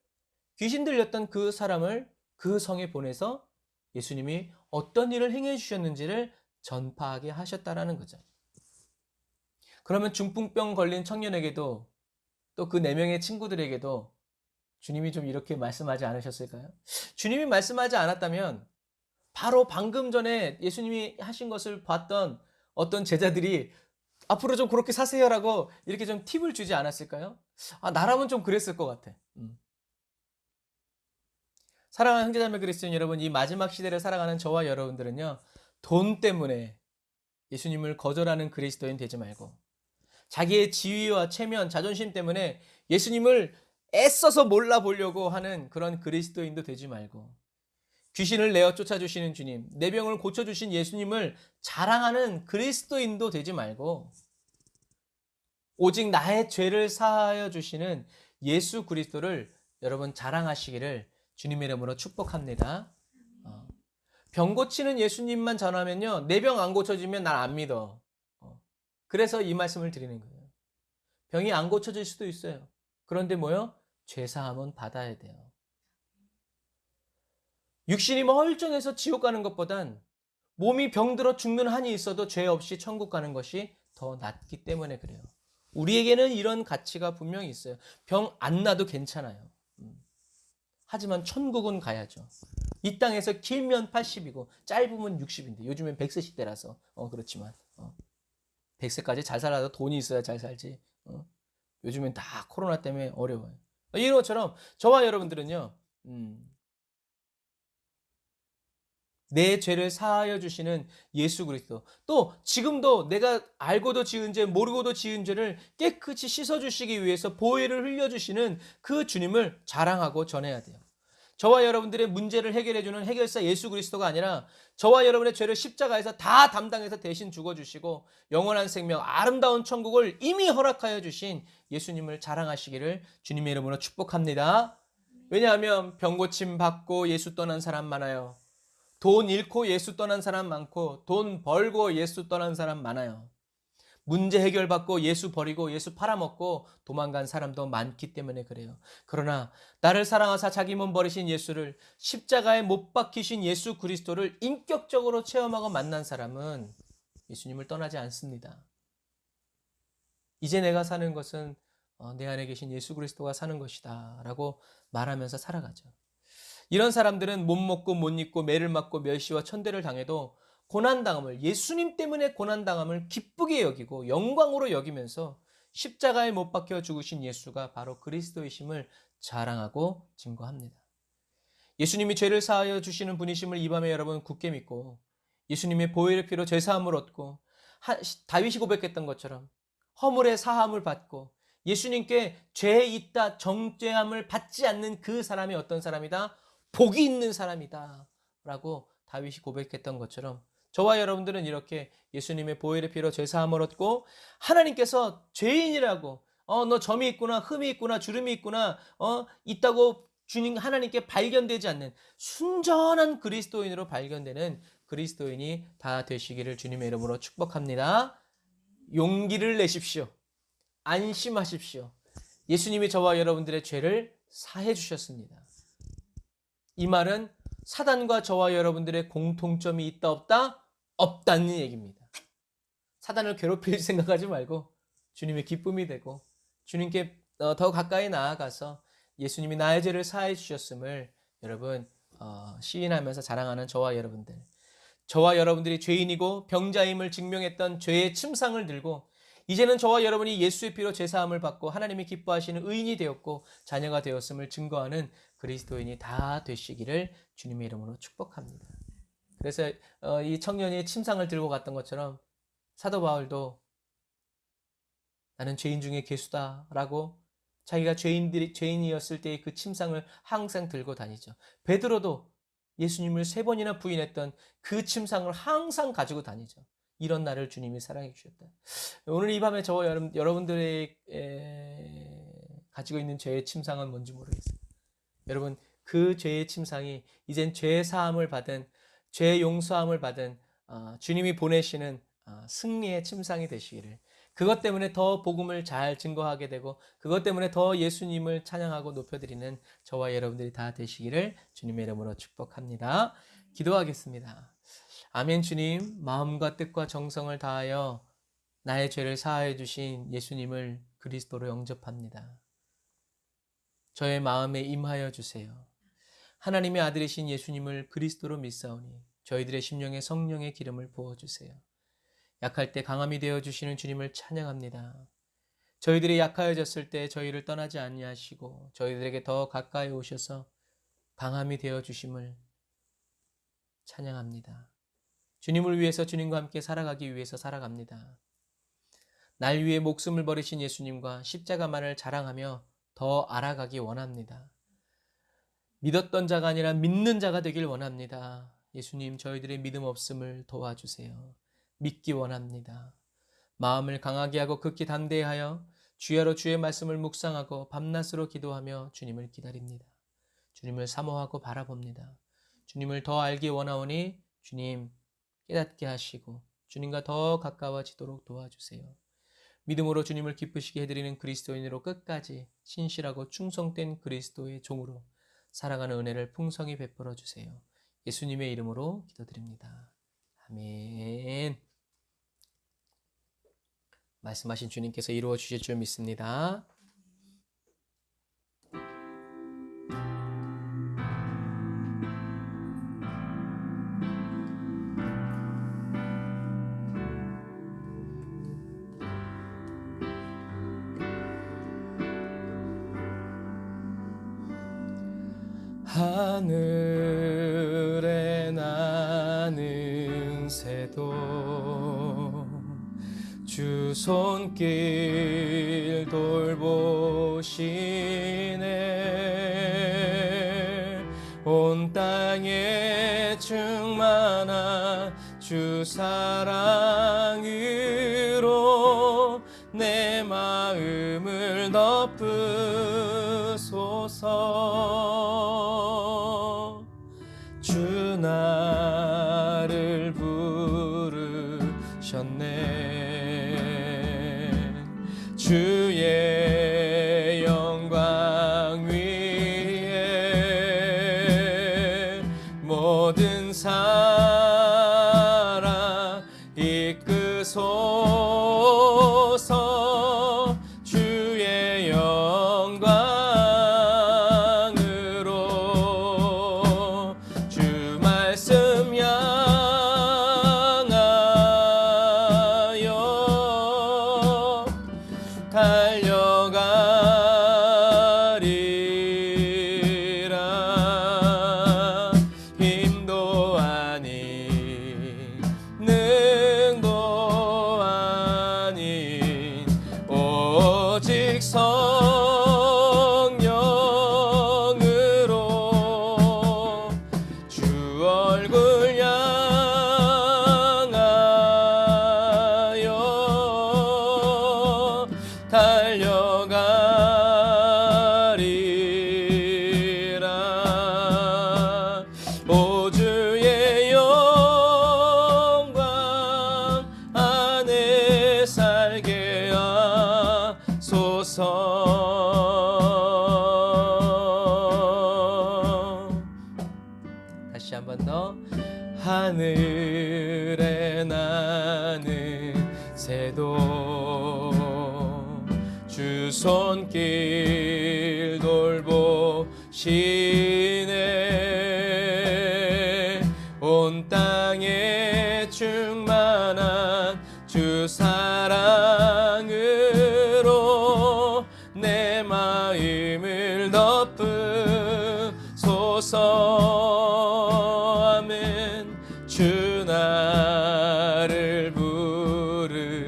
귀신 들렸던 그 사람을 그 성에 보내서 예수님이 어떤 일을 행해 주셨는지를 전파하게 하셨다라는 거죠. 그러면 중풍병 걸린 청년에게도 또 그 4명의 친구들에게도 주님이 좀 이렇게 말씀하지 않으셨을까요? 주님이 말씀하지 않았다면 바로 방금 전에 예수님이 하신 것을 봤던 어떤 제자들이 앞으로 좀 그렇게 사세요라고 이렇게 좀 팁을 주지 않았을까요? 나라면 좀 그랬을 것 같아. 사랑하는 형제자매 그리스도인 여러분, 이 마지막 시대를 살아가는 저와 여러분들은요, 돈 때문에 예수님을 거절하는 그리스도인 되지 말고, 자기의 지위와 체면, 자존심 때문에 예수님을 애써서 몰라보려고 하는 그런 그리스도인도 되지 말고, 귀신을 내어 쫓아주시는 주님, 내 병을 고쳐주신 예수님을 자랑하는 그리스도인도 되지 말고, 오직 나의 죄를 사하여 주시는 예수 그리스도를 여러분 자랑하시기를 주님의 이름으로 축복합니다. 병 고치는 예수님만 전하면요, 내 병 안 고쳐지면 난 안 믿어. 그래서 이 말씀을 드리는 거예요. 병이 안 고쳐질 수도 있어요. 그런데 뭐요? 죄사함은 받아야 돼요. 육신이 멀쩡해서 지옥 가는 것보단 몸이 병들어 죽는 한이 있어도 죄 없이 천국 가는 것이 더 낫기 때문에 그래요. 우리에게는 이런 가치가 분명히 있어요. 병 안 나도 괜찮아요. 하지만 천국은 가야죠. 이 땅에서 길면 80이고 짧으면 60인데 요즘엔 100세 시대라서 그렇지만 100세까지 잘 살아도 돈이 있어야 잘 살지. 요즘엔 다 코로나 때문에 어려워요. 이런 것처럼 저와 여러분들은요, 내 죄를 사하여 주시는 예수 그리스도, 또 지금도 내가 알고도 지은 죄 모르고도 지은 죄를 깨끗이 씻어주시기 위해서 보혈을 흘려주시는 그 주님을 자랑하고 전해야 돼요. 저와 여러분들의 문제를 해결해주는 해결사 예수 그리스도가 아니라 저와 여러분의 죄를 십자가에서 다 담당해서 대신 죽어주시고 영원한 생명, 아름다운 천국을 이미 허락하여 주신 예수님을 자랑하시기를 주님의 이름으로 축복합니다. 왜냐하면 병고침 받고 예수 떠난 사람 많아요. 돈 잃고 예수 떠난 사람 많고 돈 벌고 예수 떠난 사람 많아요. 문제 해결받고 예수 버리고 예수 팔아먹고 도망간 사람도 많기 때문에 그래요. 그러나 나를 사랑하사 자기 몸 버리신 예수를, 십자가에 못 박히신 예수 그리스도를 인격적으로 체험하고 만난 사람은 예수님을 떠나지 않습니다. 이제 내가 사는 것은 내 안에 계신 예수 그리스도가 사는 것이다 라고 말하면서 살아가죠. 이런 사람들은 못 먹고 못 입고 매를 맞고 멸시와 천대를 당해도 고난당함을, 예수님 때문에 고난당함을 기쁘게 여기고 영광으로 여기면서 십자가에 못 박혀 죽으신 예수가 바로 그리스도이심을 자랑하고 증거합니다. 예수님이 죄를 사하여 주시는 분이심을 이 밤에 여러분 굳게 믿고 예수님의 보혈의 피로 죄사함을 얻고 다윗이 고백했던 것처럼 허물의 사함을 받고 예수님께 죄 있다 정죄함을 받지 않는 그 사람이 어떤 사람이다? 복이 있는 사람이다 라고 다윗이 고백했던 것처럼 저와 여러분들은 이렇게 예수님의 보혈의 피로 죄사함을 얻고 하나님께서 죄인이라고 너 점이 있구나, 흠이 있구나, 주름이 있구나 있다고 주님 하나님께 발견되지 않는 순전한 그리스도인으로 발견되는 그리스도인이 다 되시기를 주님의 이름으로 축복합니다. 용기를 내십시오. 안심하십시오. 예수님이 저와 여러분들의 죄를 사해 주셨습니다. 이 말은 사단과 저와 여러분들의 공통점이 있다 없다? 없다는 얘기입니다. 사단을 괴롭힐 생각하지 말고 주님의 기쁨이 되고 주님께 더 가까이 나아가서 예수님이 나의 죄를 사해 주셨음을 여러분 시인하면서 자랑하는 저와 여러분들, 저와 여러분들이 죄인이고 병자임을 증명했던 죄의 침상을 들고 이제는 저와 여러분이 예수의 피로 죄사함을 받고 하나님이 기뻐하시는 의인이 되었고 자녀가 되었음을 증거하는 그리스도인이 다 되시기를 주님의 이름으로 축복합니다. 그래서 이 청년이 침상을 들고 갔던 것처럼 사도 바울도 나는 죄인 중에 괴수다라고 자기가 죄인이었을 때의 그 침상을 항상 들고 다니죠. 베드로도 예수님을 3번이나 부인했던 그 침상을 항상 가지고 다니죠. 이런 나를 주님이 사랑해 주셨다. 오늘 이 밤에 저와 여러분들의 가지고 있는 죄의 침상은 뭔지 모르겠어요. 여러분 그 죄의 침상이 이젠 죄 사함을 받은, 죄 용서함을 받은 주님이 보내시는 승리의 침상이 되시기를, 그것 때문에 더 복음을 잘 증거하게 되고 그것 때문에 더 예수님을 찬양하고 높여드리는 저와 여러분들이 다 되시기를 주님의 이름으로 축복합니다. 기도하겠습니다. 아멘. 주님, 마음과 뜻과 정성을 다하여 나의 죄를 사하여 주신 예수님을 그리스도로 영접합니다. 저의 마음에 임하여 주세요. 하나님의 아들이신 예수님을 그리스도로 믿사오니 저희들의 심령에 성령의 기름을 부어주세요. 약할 때 강함이 되어주시는 주님을 찬양합니다. 저희들이 약하여졌을 때 저희를 떠나지 아니하시고 저희들에게 더 가까이 오셔서 강함이 되어주심을 찬양합니다. 주님을 위해서 주님과 함께 살아가기 위해서 살아갑니다. 날 위해 목숨을 버리신 예수님과 십자가만을 자랑하며 더 알아가기 원합니다. 믿었던 자가 아니라 믿는 자가 되길 원합니다. 예수님, 저희들의 믿음 없음을 도와주세요. 믿기 원합니다. 마음을 강하게 하고 극히 담대하여 주야로 주의 말씀을 묵상하고 밤낮으로 기도하며 주님을 기다립니다. 주님을 사모하고 바라봅니다. 주님을 더 알기 원하오니 주님 깨닫게 하시고 주님과 더 가까워지도록 도와주세요. 믿음으로 주님을 기쁘시게 해드리는 그리스도인으로 끝까지 신실하고 충성된 그리스도의 종으로 살아가는 은혜를 풍성히 베풀어 주세요. 예수님의 이름으로 기도드립니다. 아멘. 말씀하신 주님께서 이루어 주실 줄 믿습니다. 하늘에 나는 새도 주 손길 돌보시네. 충만한 주 사랑으로 내 마음을 덮으소서. 주 나를 부르셨네. 주의 영광 위에 모든 사랑 이끄소서. 주의 영광으로 주 말씀 향하여 달려가리라. 힘도 아닌 능도 아닌 오직 성령으로 주 얼굴 향하여 달려가리라. 오 주의 영광 안에 살게 하소서. 다시 한 번 더. 하늘에 나는 새도 주 손길 돌보시네. 온 땅에 충만한 주 사랑으로 내 마음을 덮으소서. 아멘. 주 나를 부르셨네.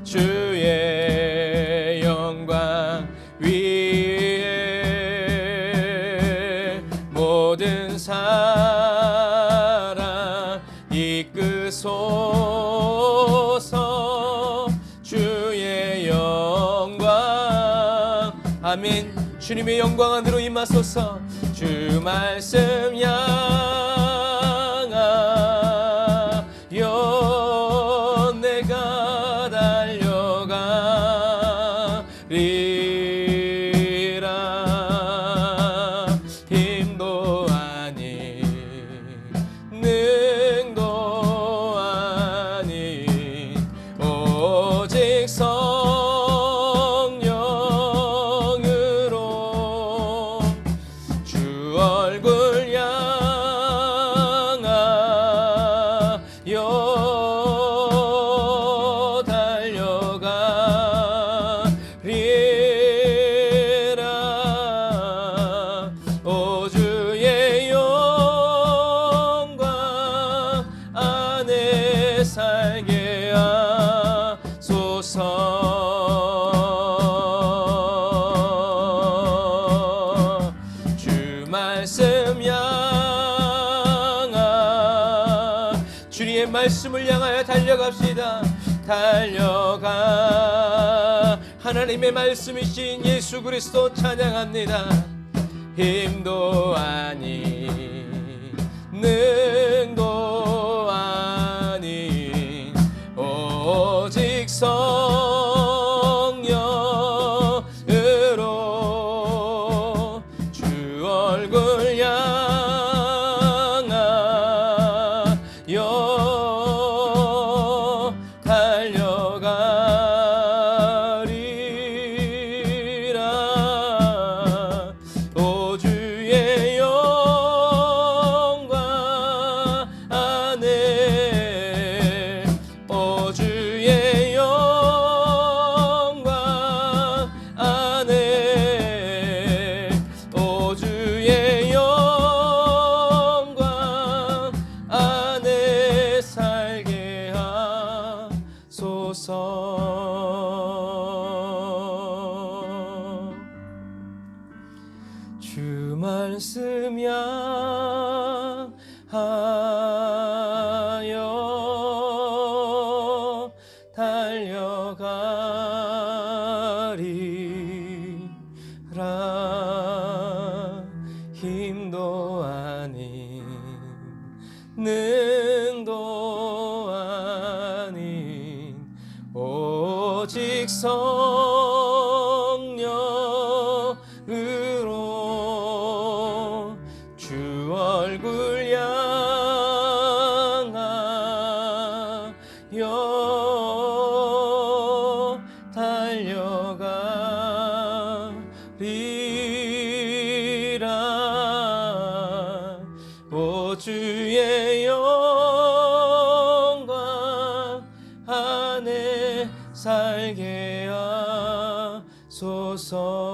주의 영광 위에 모든 사랑 이끄소서. 주의 영광 아멘. 주님의 영광 안으로 임하소서. 주 말씀 향하여 내가 달려가리라. 힘도 아닌 능도 아닌 오직 성령으로 주 얼굴 향하여 달려가리라. 오 주의 영광 안에 살게 하소서. 주 말씀 향하 주님의 말씀을 향하여 달려갑시다. 달려가 하나님의 말씀이신 예수 그리스도 찬양합니다. 힘도 아닌 능도 아닌 오직 성령으로 주 얼굴 향하여 달려가리라. 오 주의 영광 달려가리라. 오 주의 영광 안에 살게 하소서.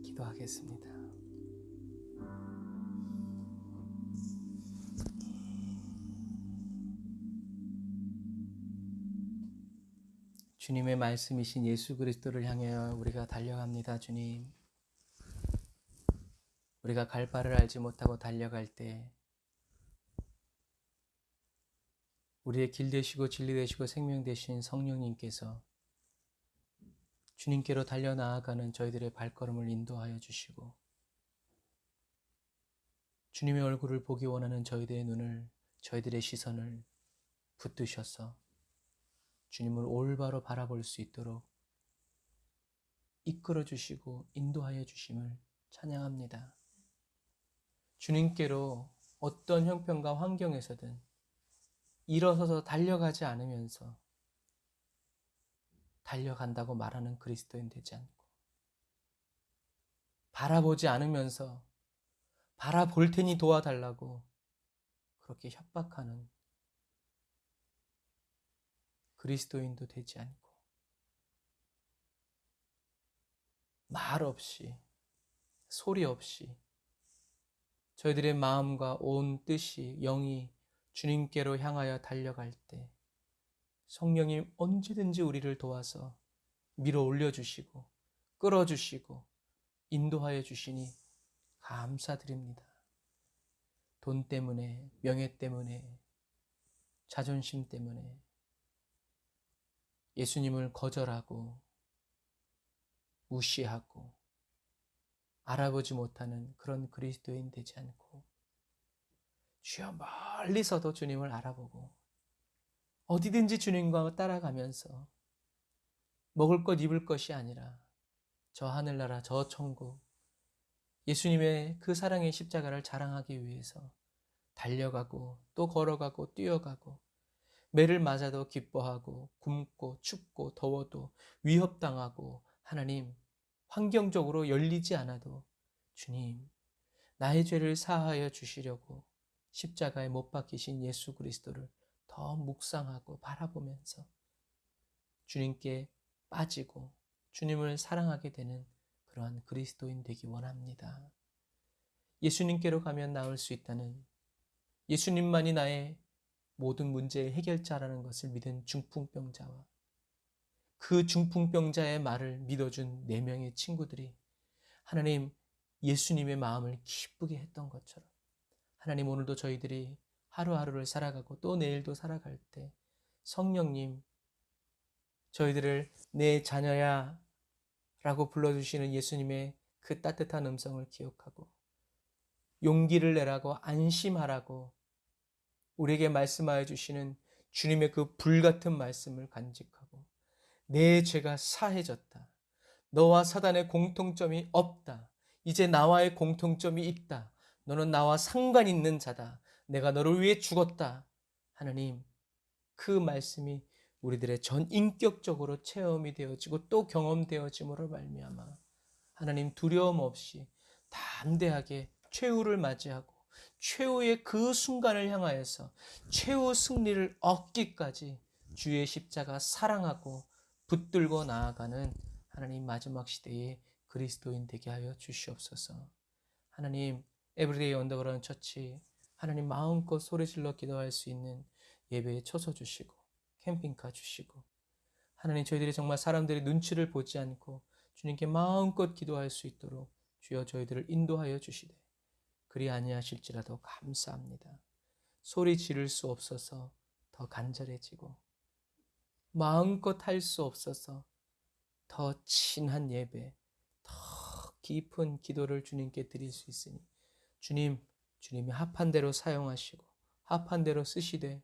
기도하겠습니다. 주님의 말씀이신 예수 그리스도를 향하여 우리가 달려갑니다. 주님, 우리가 갈 바를 알지 못하고 달려갈 때 우리의 길 되시고 진리 되시고 생명 되신 성령님께서 주님께로 달려나아가는 저희들의 발걸음을 인도하여 주시고, 주님의 얼굴을 보기 원하는 저희들의 눈을, 저희들의 시선을 붙드셔서 주님을 올바로 바라볼 수 있도록 이끌어 주시고 인도하여 주심을 찬양합니다. 주님께로 어떤 형편과 환경에서든 일어서서 달려가지 않으면서 달려간다고 말하는 그리스도인 되지 않고, 바라보지 않으면서 바라볼 테니 도와달라고 그렇게 협박하는 그리스도인도 되지 않고, 말 없이 소리 없이 저희들의 마음과 온 뜻이 영이 주님께로 향하여 달려갈 때 성령님 언제든지 우리를 도와서 밀어 올려주시고 끌어주시고 인도하여 주시니 감사드립니다. 돈 때문에, 명예 때문에, 자존심 때문에 예수님을 거절하고 무시하고 알아보지 못하는 그런 그리스도인 되지 않고, 주여 멀리서도 주님을 알아보고 어디든지 주님과 따라가면서 먹을 것 입을 것이 아니라 저 하늘나라 저 천국 예수님의 그 사랑의 십자가를 자랑하기 위해서 달려가고 또 걸어가고 뛰어가고, 매를 맞아도 기뻐하고 굶고 춥고 더워도 위협당하고, 하나님 환경적으로 열리지 않아도 주님 나의 죄를 사하여 주시려고 십자가에 못 박히신 예수 그리스도를 더 묵상하고 바라보면서 주님께 빠지고 주님을 사랑하게 되는 그러한 그리스도인 되기 원합니다. 예수님께로 가면 나을 수 있다는, 예수님만이 나의 모든 문제의 해결자라는 것을 믿은 중풍병자와 그 중풍병자의 말을 믿어준 4명의 친구들이 하나님 예수님의 마음을 기쁘게 했던 것처럼, 하나님 오늘도 저희들이 하루하루를 살아가고 또 내일도 살아갈 때 성령님 저희들을 내 자녀야 라고 불러주시는 예수님의 그 따뜻한 음성을 기억하고 용기를 내라고 안심하라고 우리에게 말씀하여 주시는 주님의 그 불같은 말씀을 간직하고, 내 죄가 사해졌다, 너와 사단의 공통점이 없다, 이제 나와의 공통점이 있다, 너는 나와 상관 있는 자다, 내가 너를 위해 죽었다, 하나님 그 말씀이 우리들의 전 인격적으로 체험이 되어지고 또 경험되어짐으로 말미암아 하나님 두려움 없이 담대하게 최후를 맞이하고 최후의 그 순간을 향하여서 최후 승리를 얻기까지 주의 십자가 사랑하고 붙들고 나아가는 하나님 마지막 시대의 그리스도인 되게 하여 주시옵소서. 하나님 에브리데이 언더그라운드 처치 하나님 마음껏 소리질러 기도할 수 있는 예배에 초서 주시고 캠핑카 주시고 하나님, 저희들이 정말 사람들의 눈치를 보지 않고 주님께 마음껏 기도할 수 있도록 주여 저희들을 인도하여 주시되, 그리 아니하실지라도 감사합니다. 소리 지를 수 없어서 더 간절해지고, 마음껏 할 수 없어서 더 친한 예배, 더 깊은 기도를 주님께 드릴 수 있으니 주님이 합한 대로 사용하시고 합한 대로 쓰시되,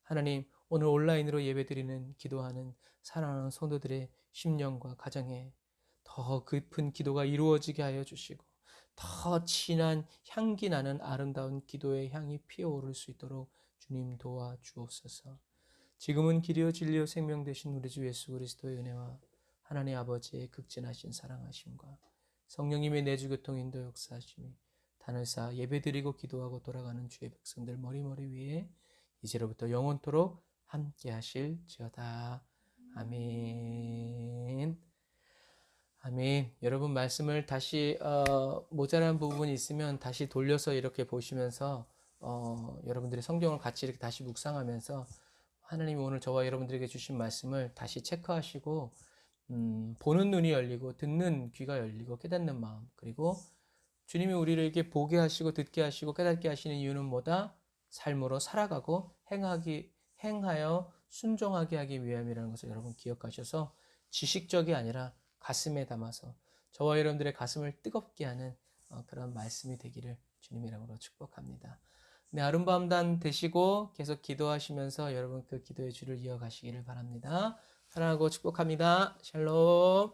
하나님, 오늘 온라인으로 예배드리는 기도하는 사랑하는 성도들의 심령과 가정에 더 깊은 기도가 이루어지게 하여 주시고, 더 진한 향기 나는 아름다운 기도의 향이 피어오를 수 있도록 주님 도와주옵소서. 지금은 길이요 진리요 생명 되신 우리 주 예수 그리스도의 은혜와 하나님 아버지의 극진하신 사랑하심과 성령님의 내주교통 인도 역사하심이 단을사 예배드리고 기도하고 돌아가는 주의 백성들 머리머리 위에 이제로부터 영원토록 함께 하실지어다. 아멘. 아멘. 여러분, 말씀을 다시 모자란 부분이 있으면 다시 돌려서 이렇게 보시면서 여러분들이 성경을 같이 이렇게 다시 묵상하면서 하나님이 오늘 저와 여러분들에게 주신 말씀을 다시 체크하시고, 보는 눈이 열리고 듣는 귀가 열리고 깨닫는 마음, 그리고 주님이 우리를 이렇게 보게 하시고 듣게 하시고 깨닫게 하시는 이유는 뭐다? 삶으로 살아가고 행하여 순종하게 하기 위함이라는 것을 여러분 기억하셔서 지식적이 아니라 가슴에 담아서 저와 여러분들의 가슴을 뜨겁게 하는 그런 말씀이 되기를 주님 이름으로 축복합니다. 네, 아름다운 밤 되시고 계속 기도하시면서 여러분 그 기도의 줄을 이어가시기를 바랍니다. 사랑하고 축복합니다. 샬롬.